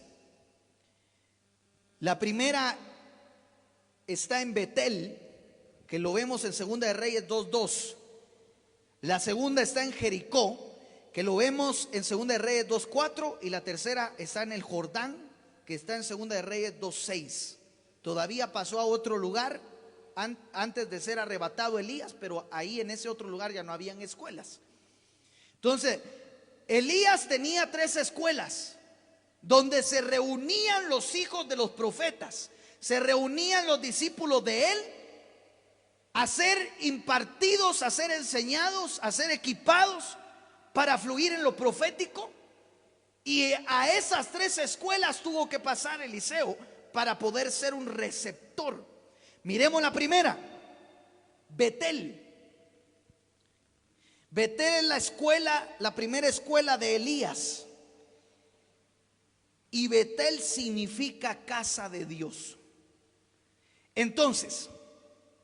La primera está en Betel, que lo vemos en Segunda de Reyes 2:2. La segunda está en Jericó, que lo vemos en Segunda de Reyes 2:4. Y la tercera está en el Jordán, que está en Segunda de Reyes 2:6. Todavía pasó a otro lugar antes de ser arrebatado Elías, pero ahí en ese otro lugar ya no habían escuelas. Entonces Elías tenía 3 escuelas donde se reunían los hijos de los profetas, se reunían los discípulos de él a ser impartidos, a ser enseñados, a ser equipados para fluir en lo profético. Y a esas 3 escuelas tuvo que pasar Eliseo para poder ser un receptor. Miremos la primera, Betel. Betel es la escuela, la primera escuela de Elías. Y Betel significa casa de Dios. Entonces,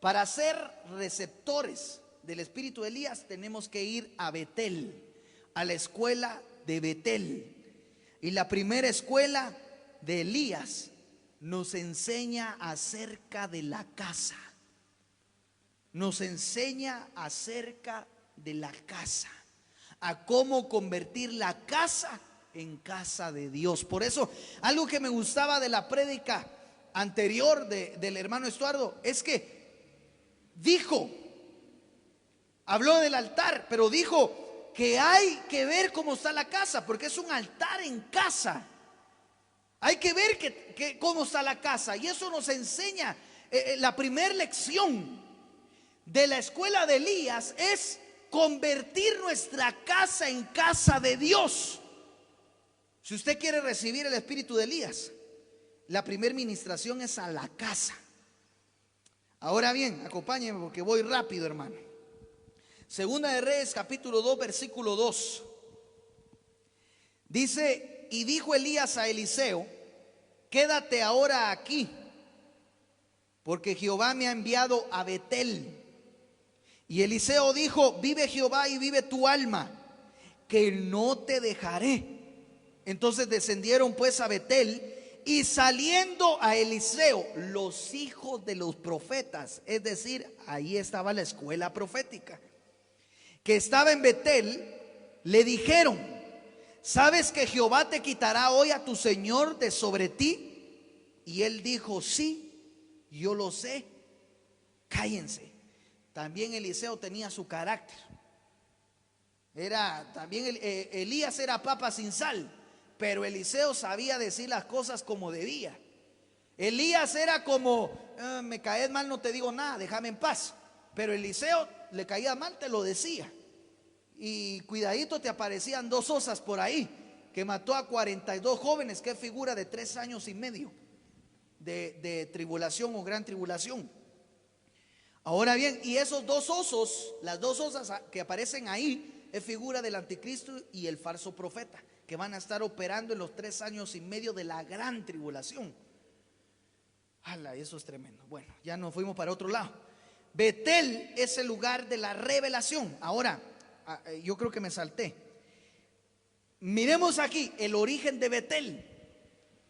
para ser receptores del espíritu de Elías, tenemos que ir a Betel, a la escuela de Betel. Y la primera escuela de Elías nos enseña acerca de la casa. Nos enseña acerca de la casa, a cómo convertir la casa en casa de Dios. Por eso, algo que me gustaba de la prédica anterior del hermano Estuardo es que habló del altar, pero dijo que hay que ver cómo está la casa, porque es un altar en casa. Hay que ver cómo está la casa. Y eso nos enseña la primera lección de la escuela de Elías: es convertir nuestra casa en casa de Dios. Si usted quiere recibir el espíritu de Elías, la primera ministración es a la casa. Ahora bien, acompáñenme porque voy rápido, hermano. Segunda de Reyes capítulo 2 versículo 2 dice: y dijo Elías a Eliseo: quédate ahora aquí, porque Jehová me ha enviado a Betel. Y Eliseo dijo: vive Jehová y vive tu alma, que no te dejaré. Entonces descendieron pues a Betel, y saliendo a Eliseo los hijos de los profetas, es decir, ahí estaba la escuela profética, que estaba en Betel, le dijeron: ¿sabes que Jehová te quitará hoy a tu señor de sobre ti? Y él dijo: sí, yo lo sé, cállense. También Eliseo tenía su carácter. Elías era papa sin sal, pero Eliseo sabía decir las cosas como debía. Elías era como: me caes mal, no te digo nada, déjame en paz. Pero Eliseo le caía mal, te lo decía. Y cuidadito, te aparecían 2 osas por ahí, que mató a 42 jóvenes, que es figura de 3 años y medio de tribulación o gran tribulación. Ahora bien, y esos 2 osos, las 2 osas que aparecen ahí, es figura del anticristo y el falso profeta, que van a estar operando en los 3 años y medio de la gran tribulación. ¡Hala! Eso es tremendo. Bueno, ya nos fuimos para otro lado. Betel es el lugar de la revelación. Ahora, yo creo que me salté. Miremos aquí el origen de Betel.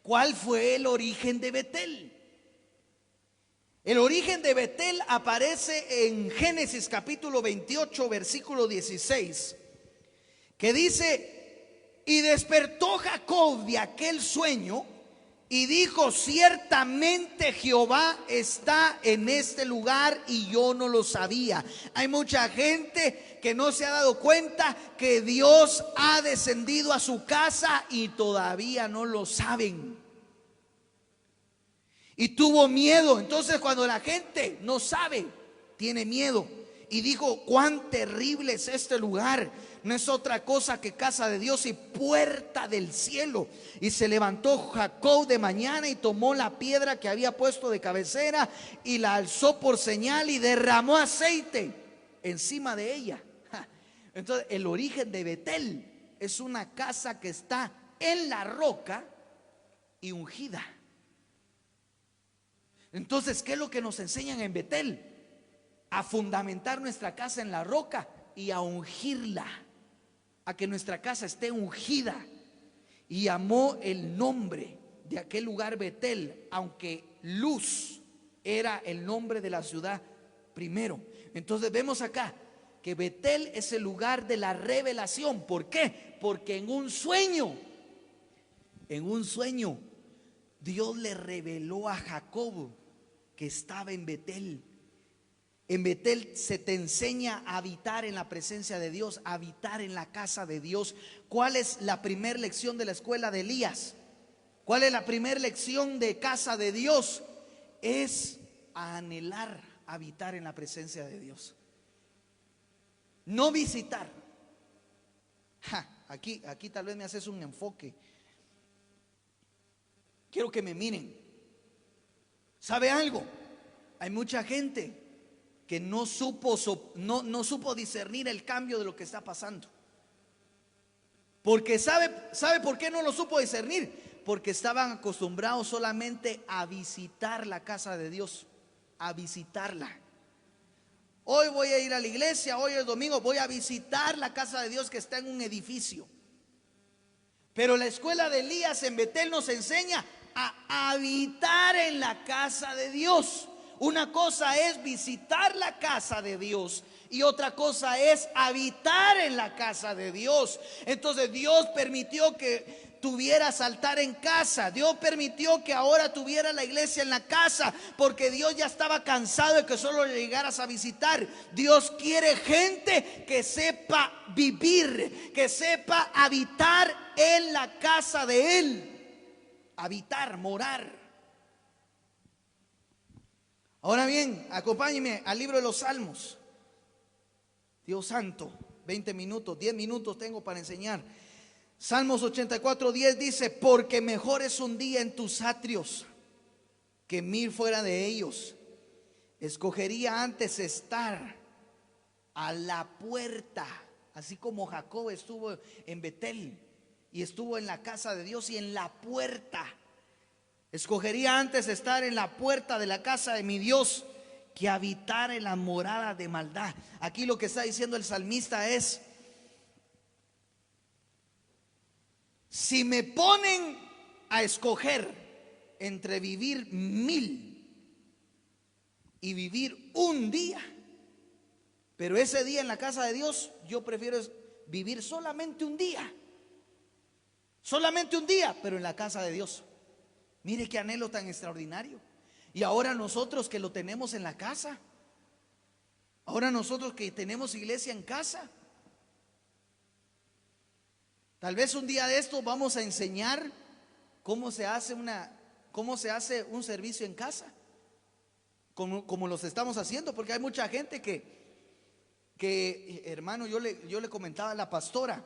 ¿Cuál fue el origen de Betel? El origen de Betel aparece en Génesis capítulo 28 versículo 16, que dice: y despertó Jacob de aquel sueño y dijo: ciertamente Jehová está en este lugar y yo no lo sabía. Hay mucha gente que no se ha dado cuenta que Dios ha descendido a su casa y todavía no lo saben. Y tuvo miedo. Entonces, cuando la gente no sabe, tiene miedo. y dijo: cuán terrible es este lugar, no es otra cosa que casa de Dios y puerta del cielo. Y se levantó Jacob de mañana y tomó la piedra que había puesto de cabecera y la alzó por señal y derramó aceite encima de ella. Entonces el origen de Betel es una casa que está en la roca y ungida. Entonces, ¿qué es lo que nos enseñan en Betel? A fundamentar nuestra casa en la roca y a ungirla, a que nuestra casa esté ungida. Y llamó el nombre de aquel lugar Betel, aunque Luz era el nombre de la ciudad primero. Entonces vemos acá que Betel es el lugar de la revelación. ¿Por qué? Porque en un sueño, Dios le reveló a Jacob que estaba en Betel. En Betel se te enseña a habitar en la presencia de Dios, a habitar en la casa de Dios. ¿Cuál es la primera lección de la escuela de Elías? ¿Cuál es la primera lección de casa de Dios? Es a anhelar habitar en la presencia de Dios, no visitar. Aquí tal vez me haces un enfoque. Quiero que me miren. ¿Sabe algo? Hay mucha gente que no supo discernir el cambio de lo que está pasando. Porque ¿sabe por qué no lo supo discernir? Porque estaban acostumbrados solamente a visitar la casa de Dios, a visitarla. Hoy voy a ir a la iglesia, hoy es domingo, voy a visitar la casa de Dios que está en un edificio. Pero la escuela de Elías en Betel nos enseña a habitar en la casa de Dios. Una cosa es visitar la casa de Dios y otra cosa es habitar en la casa de Dios. Entonces Dios permitió que tuvieras altar en casa. Dios permitió que ahora tuviera la iglesia en la casa, porque Dios ya estaba cansado de que solo le llegaras a visitar. Dios quiere gente que sepa vivir, que sepa habitar en la casa de Él. Habitar, morar. Ahora bien, acompáñenme al libro de los Salmos. Dios santo, 20 minutos, 10 minutos tengo para enseñar. Salmos 84:10 dice: porque mejor es un día en tus atrios que 1000 fuera de ellos. Escogería antes estar a la puerta, así como Jacob estuvo en Betel y estuvo en la casa de Dios y en la puerta. Escogería antes estar en la puerta de la casa de mi Dios que habitar en la morada de maldad. Aquí lo que está diciendo el salmista es: si me ponen a escoger entre vivir 1000 y vivir un día, pero ese día en la casa de Dios, yo prefiero vivir solamente un día. Solamente un día, pero en la casa de Dios. Mire qué anhelo tan extraordinario. Y ahora nosotros que lo tenemos en la casa, ahora nosotros que tenemos iglesia en casa, tal vez un día de esto vamos a enseñar cómo se hace un servicio en casa, como los estamos haciendo, porque hay mucha gente que hermano, yo le comentaba a la pastora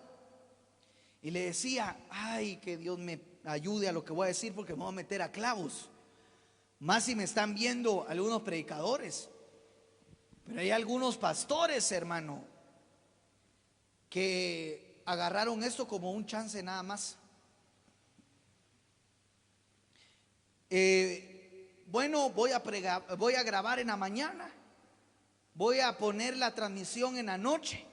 y le decía: ay, que Dios me ayude a lo que voy a decir, porque me voy a meter a clavos, más si me están viendo algunos predicadores. Pero hay algunos pastores, hermano, que agarraron esto como un chance nada más. Bueno, voy a grabar en la mañana, voy a poner la transmisión en la noche,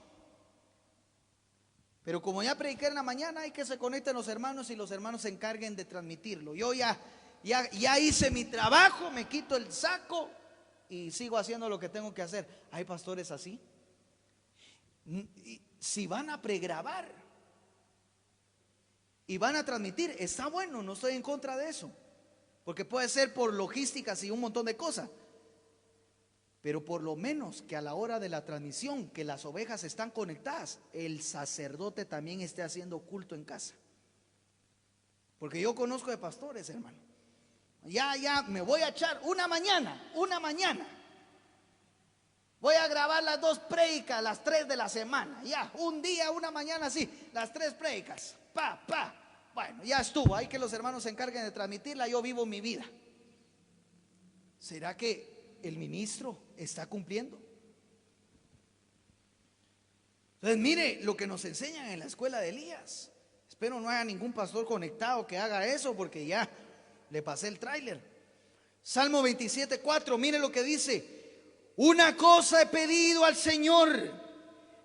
pero como ya prediqué en la mañana, hay que se conecten los hermanos y los hermanos se encarguen de transmitirlo. Yo ya hice mi trabajo, me quito el saco y sigo haciendo lo que tengo que hacer. Hay pastores así. Si van a pregrabar y van a transmitir, está bueno, no estoy en contra de eso, porque puede ser por logísticas y un montón de cosas, pero por lo menos que a la hora de la transmisión, que las ovejas están conectadas, el sacerdote también esté haciendo culto en casa. Porque yo conozco de pastores, hermano, ya me voy a echar una mañana Voy a grabar las 2 prédicas, las 3 de la semana. Ya, un día, una mañana así, las 3 prédicas. Bueno, ya estuvo. Hay que los hermanos se encarguen de transmitirla. Yo vivo mi vida. ¿Será que el ministro está cumpliendo? Entonces mire lo que nos enseñan en la escuela de Elías. Espero no haya ningún pastor conectado que haga eso, porque ya le pasé el tráiler. Salmo 27:4, mire lo que dice: una cosa he pedido al Señor,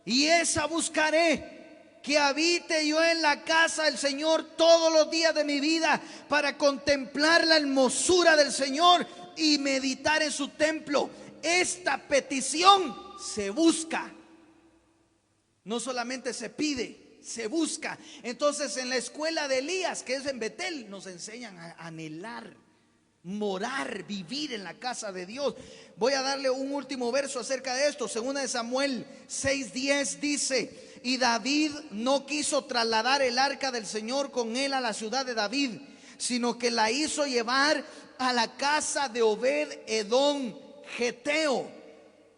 y esa buscaré, que habite yo en la casa del Señor todos los días de mi vida, para contemplar la hermosura del Señor y meditar en su templo. Esta petición se busca, no solamente se pide, se busca. Entonces en la escuela de Elías, que es en Betel, nos enseñan a anhelar, morar, vivir en la casa de Dios. Voy a darle un último verso acerca de esto. Segunda de Samuel 6:10 dice: y David no quiso trasladar el arca del Señor con él a la ciudad de David, sino que la hizo llevar a la casa de Obed-Edom Geteo.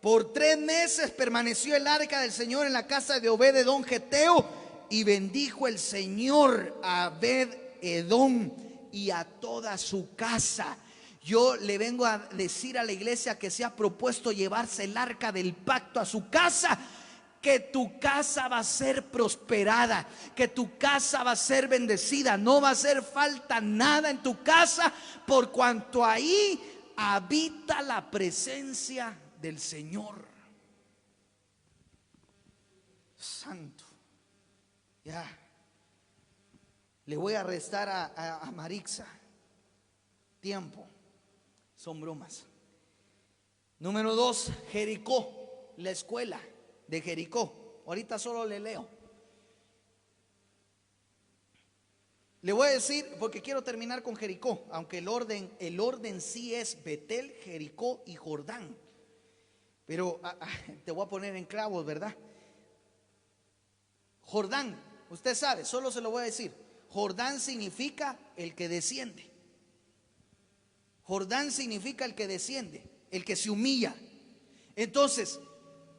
Por 3 meses permaneció el arca del Señor en la casa de Obed-Edom Geteo, y bendijo el Señor a Obed-Edom y a toda su casa. Yo le vengo a decir a la iglesia que se ha propuesto llevarse el arca del pacto a su casa, que tu casa va a ser prosperada, que tu casa va a ser bendecida. No va a hacer falta nada en tu casa, por cuanto ahí habita la presencia del Señor. Santo. Ya le voy a restar a Marixa tiempo. Son bromas. Número 2, Jericó, la escuela de Jericó. Ahorita solo le leo. Le voy a decir, porque quiero terminar con Jericó, aunque el orden sí es Betel, Jericó y Jordán. Pero te voy a poner en clavos, ¿verdad? Jordán, usted sabe, solo se lo voy a decir. Jordán significa el que desciende. Jordán significa el que desciende, el que se humilla. Entonces,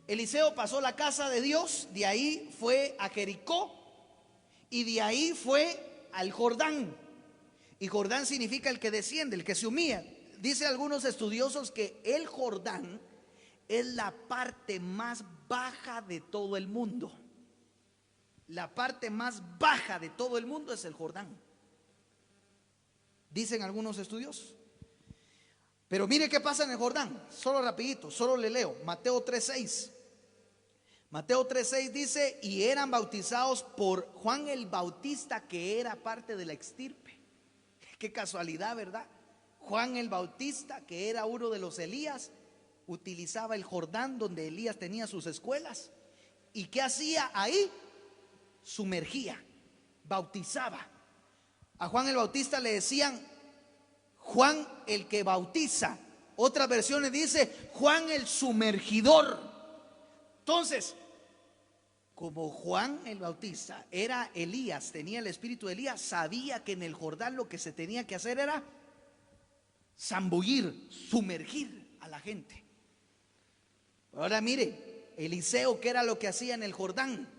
Eliseo pasó la casa de Dios, de ahí fue a Jericó y de ahí fue al Jordán. Y Jordán significa el que desciende, el que se humilla. Dice algunos estudiosos que el Jordán es la parte más baja de todo el mundo. La parte más baja de todo el mundo es el Jordán, dicen algunos estudiosos. Pero mire qué pasa en el Jordán. Solo rapidito, solo le leo Mateo 3:6. Mateo 3:6 dice: y eran bautizados por Juan el Bautista, que era parte de la extirpe. Qué casualidad, ¿verdad? Juan el Bautista, que era uno de los Elías, utilizaba el Jordán donde Elías tenía sus escuelas. ¿Y qué hacía ahí? Sumergía, bautizaba. A Juan el Bautista le decían Juan el que bautiza. Otras versiones dice Juan el sumergidor. Entonces, como Juan el Bautista era Elías, tenía el espíritu de Elías, sabía que en el Jordán lo que se tenía que hacer era zambullir, sumergir a la gente. Ahora mire, Eliseo, ¿qué era lo que hacía en el Jordán?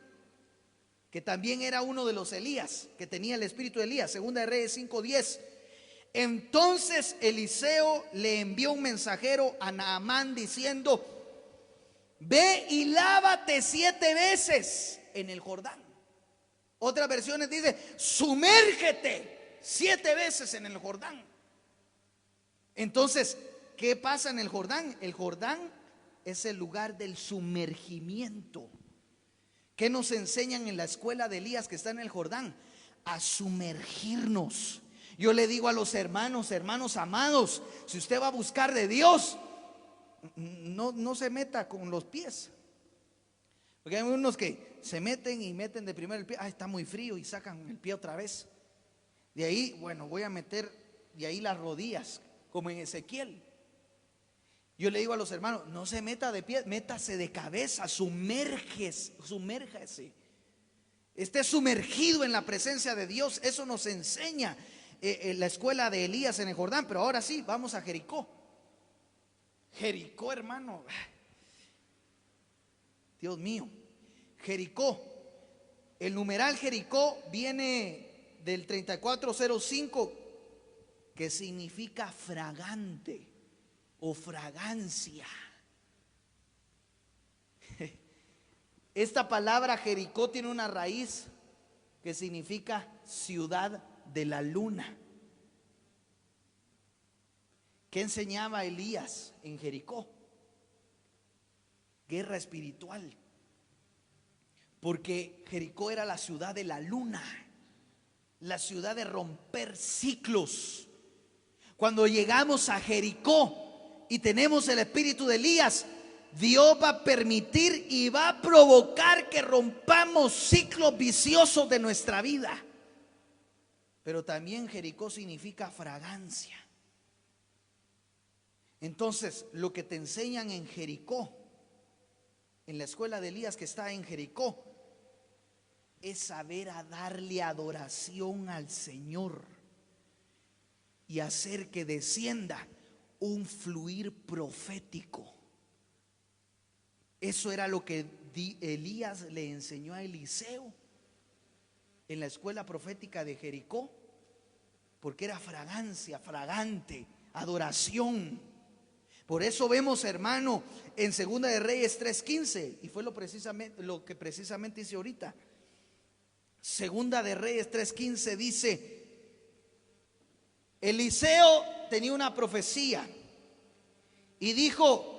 Que también era uno de los Elías, que tenía el espíritu de Elías. Segunda de Reyes 5:10. Entonces Eliseo le envió un mensajero a Naamán diciendo: ve y lávate 7 veces en el Jordán. Otras versiones dice: sumérgete 7 veces en el Jordán. Entonces, ¿qué pasa en el Jordán? El Jordán es el lugar del sumergimiento. ¿Qué nos enseñan en la escuela de Elías que está en el Jordán? A sumergirnos. Yo le digo a los hermanos amados, si usted va a buscar de Dios, no se meta con los pies. Porque hay unos que se meten y meten de primero el pie, está muy frío, y sacan el pie otra vez. De ahí, bueno, voy a meter de ahí las rodillas, como en Ezequiel. Yo le digo a los hermanos, no se meta de pie, métase de cabeza, sumérgese. Esté sumergido en la presencia de Dios. Eso nos enseña la escuela de Elías en el Jordán. Pero ahora sí, vamos a Jericó. Jericó, hermano, Dios mío. Jericó. El numeral Jericó viene del 3405, que significa fragante o fragancia. Esta palabra Jericó tiene una raíz que significa ciudad de la luna. ¿Qué enseñaba Elías en Jericó? Guerra espiritual. Porque Jericó era la ciudad de la luna, la ciudad de romper ciclos. Cuando llegamos a Jericó y tenemos el espíritu de Elías, Dios va a permitir y va a provocar que rompamos ciclos viciosos de nuestra vida. Pero también Jericó significa fragancia. Entonces, lo que te enseñan en Jericó, en la escuela de Elías que está en Jericó, es saber a darle adoración al Señor y hacer que descienda un fluir profético. Eso era lo que Elías le enseñó a Eliseo en la escuela profética de Jericó, porque era fragancia, fragante, adoración. Por eso vemos, hermano, en Segunda de Reyes 3:15, y fue lo que precisamente hice ahorita. Segunda de Reyes 3:15 dice: Eliseo tenía una profecía y dijo: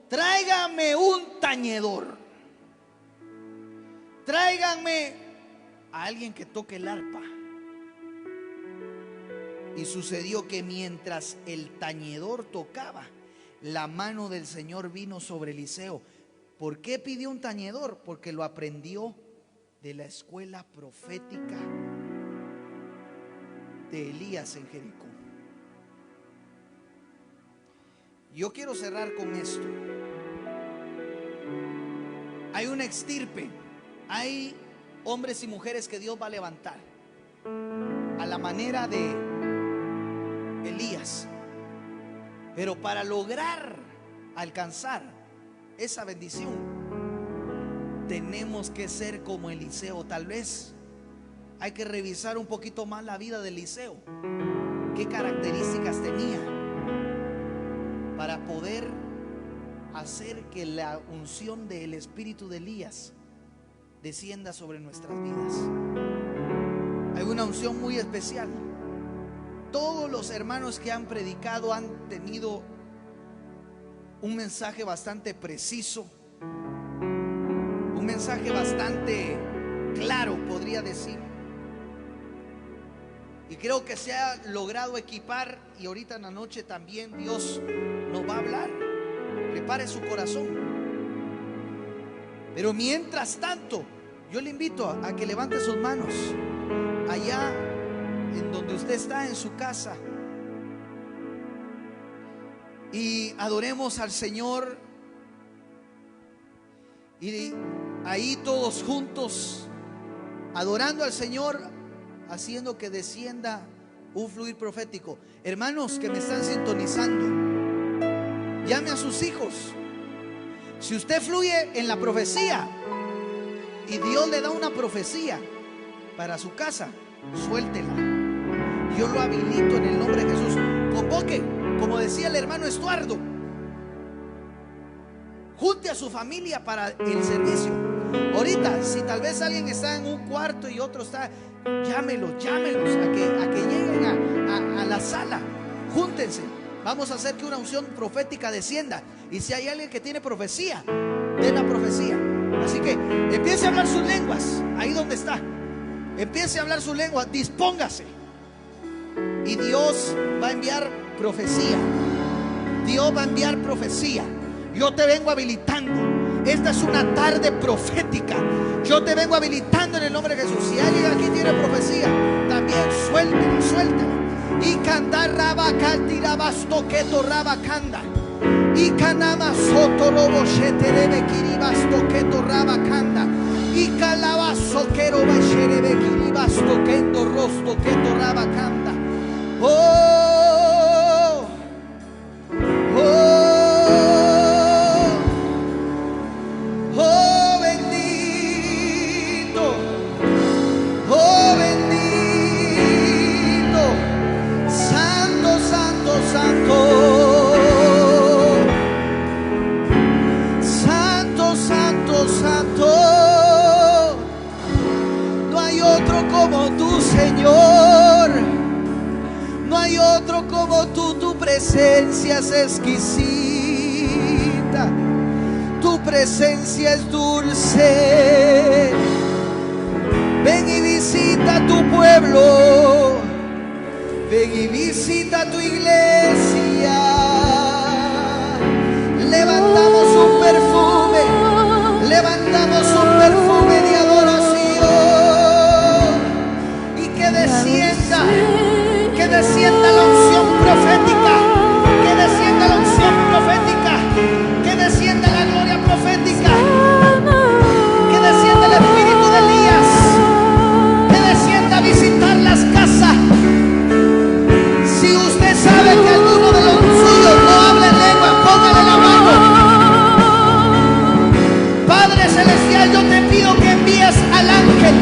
tráiganme un tañedor, tráiganme a alguien que toque el arpa. Y sucedió que mientras el tañedor tocaba, la mano del Señor vino sobre Eliseo. ¿Por qué pidió un tañedor? Porque lo aprendió de la escuela profética de Elías en Jericó. Yo quiero cerrar con esto. Hay una extirpe, hay hombres y mujeres que Dios va a levantar a la manera de Elías. Pero para lograr alcanzar esa bendición, tenemos que ser como Eliseo. Tal vez hay que revisar un poquito más la vida de Eliseo. ¿Qué características tenía para poder hacer que la unción del espíritu de Elías descienda sobre nuestras vidas? Hay una unción muy especial. Todos los hermanos que han predicado han tenido un mensaje bastante preciso, un mensaje bastante claro, podría decir. Y creo que se ha logrado equipar, y ahorita en la noche también Dios nos va a hablar. Prepare su corazón. Pero mientras tanto, yo le invito a que levante sus manos allá en donde usted está, en su casa, y adoremos al Señor. Y ahí todos juntos, adorando al Señor, haciendo que descienda un fluir profético. Hermanos que me están sintonizando, llame a sus hijos. Si usted fluye en la profecía y Dios le da una profecía para su casa, suéltela. Yo lo habilito en el nombre de Jesús. Convoque, como decía el hermano Estuardo, junte a su familia para el servicio. Ahorita, si tal vez alguien está en un cuarto y otro está, llámelos a que lleguen a la sala. Júntense. Vamos a hacer que una unción profética descienda. Y si hay alguien que tiene profecía, den la profecía. Así que empiece a hablar sus lenguas ahí donde está. Empiece a hablar su lengua, dispóngase. Y Dios va a enviar profecía. Dios va a enviar profecía. Yo te vengo habilitando. Esta es una tarde profética. Yo te vengo habilitando en el nombre de Jesús. Si alguien aquí tiene profecía, también suéltela. Y cantar rabacati rabasto keto rabacanda. Y canama soto robo sheterebe kiribasto keto rabacanda. Y calabazo quero besherebe kiribasto kendo rosto keto rabacanda. Oh, oh, oh. otro como tú. Tu presencia es exquisita, tu presencia es dulce. Ven y visita a tu pueblo, ven y visita a tu iglesia. Levantamos un perfume, levantamos un perfume de adoración. Y que descienda la unción profética, que descienda la unción profética, que descienda la gloria profética, que descienda el espíritu de Elías, que descienda a visitar las casas. Si usted sabe que alguno de los suyos no habla en lengua, póngale la mano. Padre celestial, yo te pido que envíes al ángel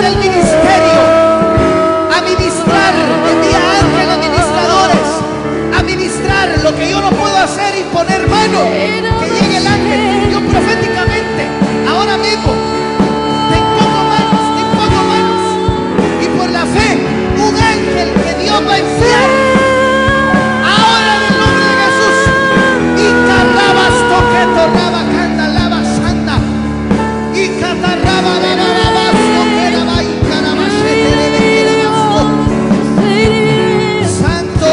del ministerio a ministrar. Envía ángeles administradores a ministrar lo que yo no puedo hacer y poner mano. Que llegue el ángel. Yo proféticamente ahora mismo te impongo manos, y por la fe un ángel que Dios va a enviar ahora en el nombre de Jesús. Y carrabas toque torraba canta lava santa y catarraba la toque la va y carabachete de santo,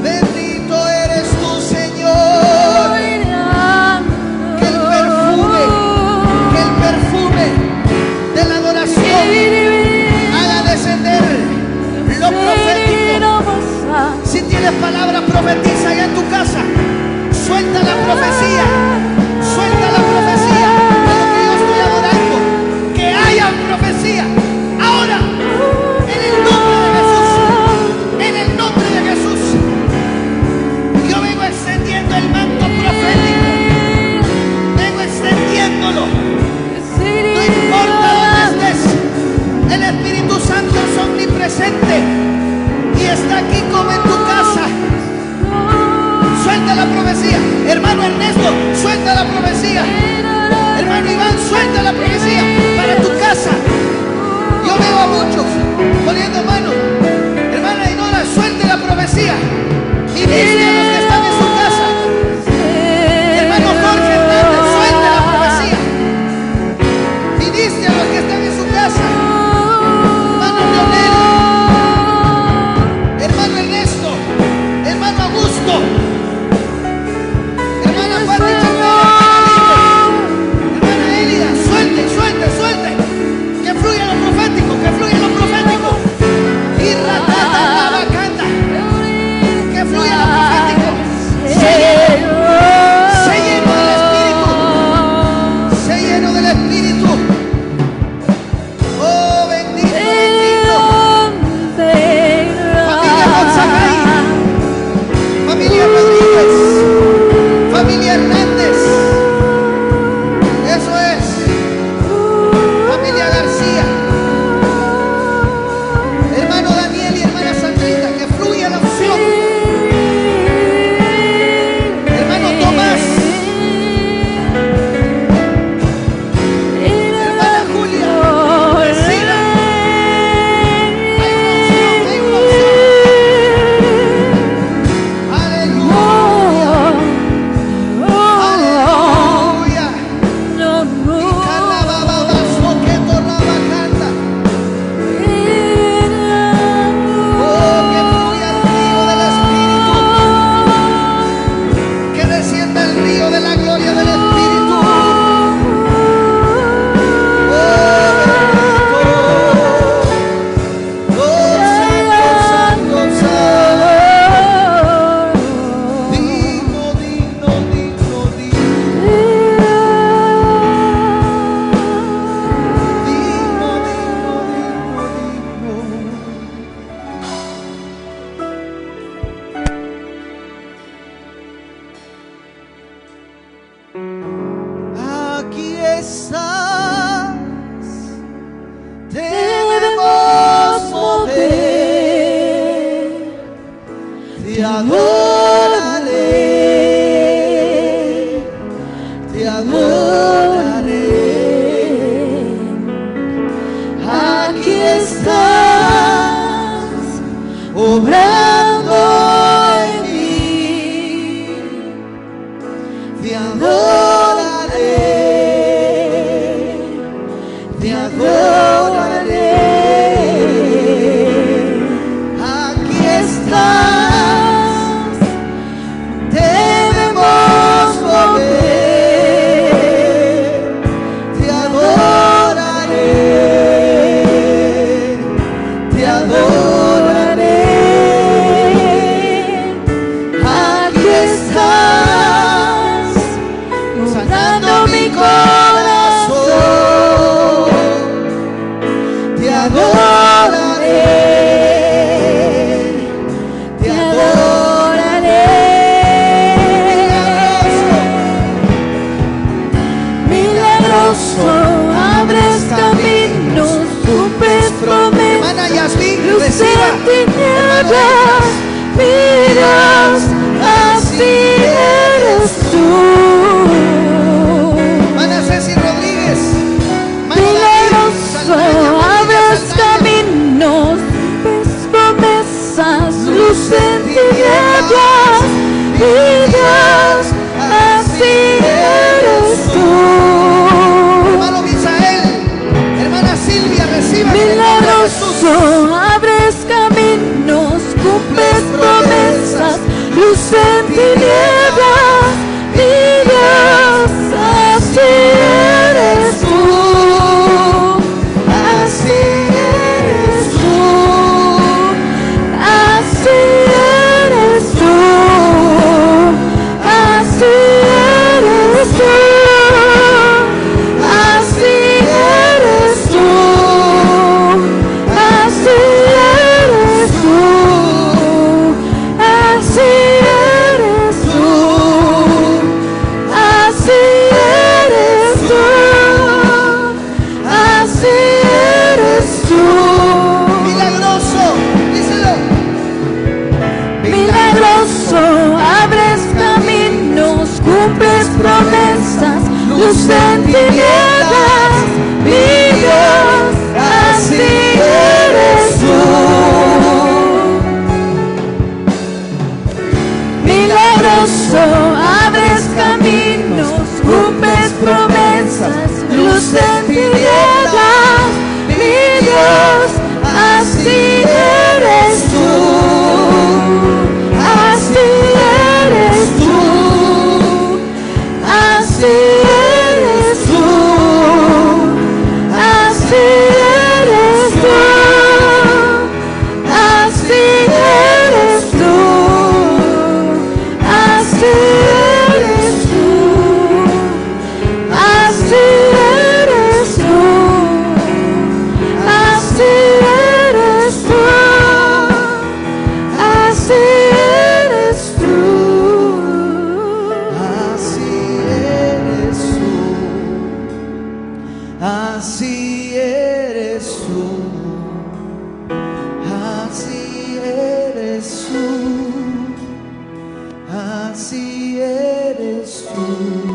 bendito eres tú, Señor. Que el perfume de la adoración haga descender lo profético. Si tienes palabra, profetiza allá en tu casa. Suelta la profecía, suelta la profecía de lo que yo estoy adorando. Que haya profecía ahora, en el nombre de Jesús, en el nombre de Jesús. Yo vengo extendiendo el manto profético, vengo extendiéndolo. No importa dónde estés, el Espíritu Santo es omnipresente y está aquí como en tu casa. Suelta la profecía, hermano Ernesto, suelta la profecía. Hermano Iván, suelta la profecía para tu casa. Yo veo a muchos poniendo manos. Hermana Ainora, suelte la profecía y dice a los que están en su casa. Hermano Jorge Hernández, suelte la profecía y dice a los que están en su casa. Hermano Leonel, hermano Ernesto, hermano Augusto, hermana Pati Chapela, hermana Elida, suelte, suelte, suelte. Que fluya lo profético, que fluya lo profético. Y ratata la bacanta, que fluya lo profético. Se lleno del Espíritu, se lleno del Espíritu. Oh, bendito, bendito. Familia Gonzagay, familia Rodríguez, familia Hernández, eso es, familia García, hermano Daniel y hermana Sandrita, que fluya la unción. Hermano Tomás, hermana Julia, Priscila, hay una unción, hay una unción. Aleluya, aleluya. Y calababazo que tornaba canta. Oh, que fluya el río del Espíritu, que descienda el río de la gloria del Espíritu. Oh, bendito. Oh, santo, santo, santo. Digno, digno, digno, digno. Digno, digno, digno, digno. Aquí estás, debemos mover, te adoraré, te adoraré. tinieblas, mi Dios, así eres tú. Hermana Ceci Rodríguez, Milagroso, abres caminos, ves promesas, luz en tinieblas, mi Dios, así eres tú. hermano Misael, hermana Silvia, reciban Milagroso, abres caminos, cumples promesas, luz en tinieblas, mi Dios, así eres tú. Así eres tú. Así eres tú. Así eres tú. Así eres tú. Así eres tú. Así eres tú. Así eres tú. Así eres tú. milagroso, díselo. Milagroso, abres caminos, cumples promesas, luz en tinieblas, mi Dios, así eres tú. Milagroso, abres caminos, cumples promesas, luz en tinieblas, mi Dios, así eres tú. Así eres tú. Así eres tú. Así eres tú. Así eres tú. Así eres tú. Así eres tú. Así eres tú. Así eres tú. Así eres tú, así eres tú, así eres tú, así eres tú.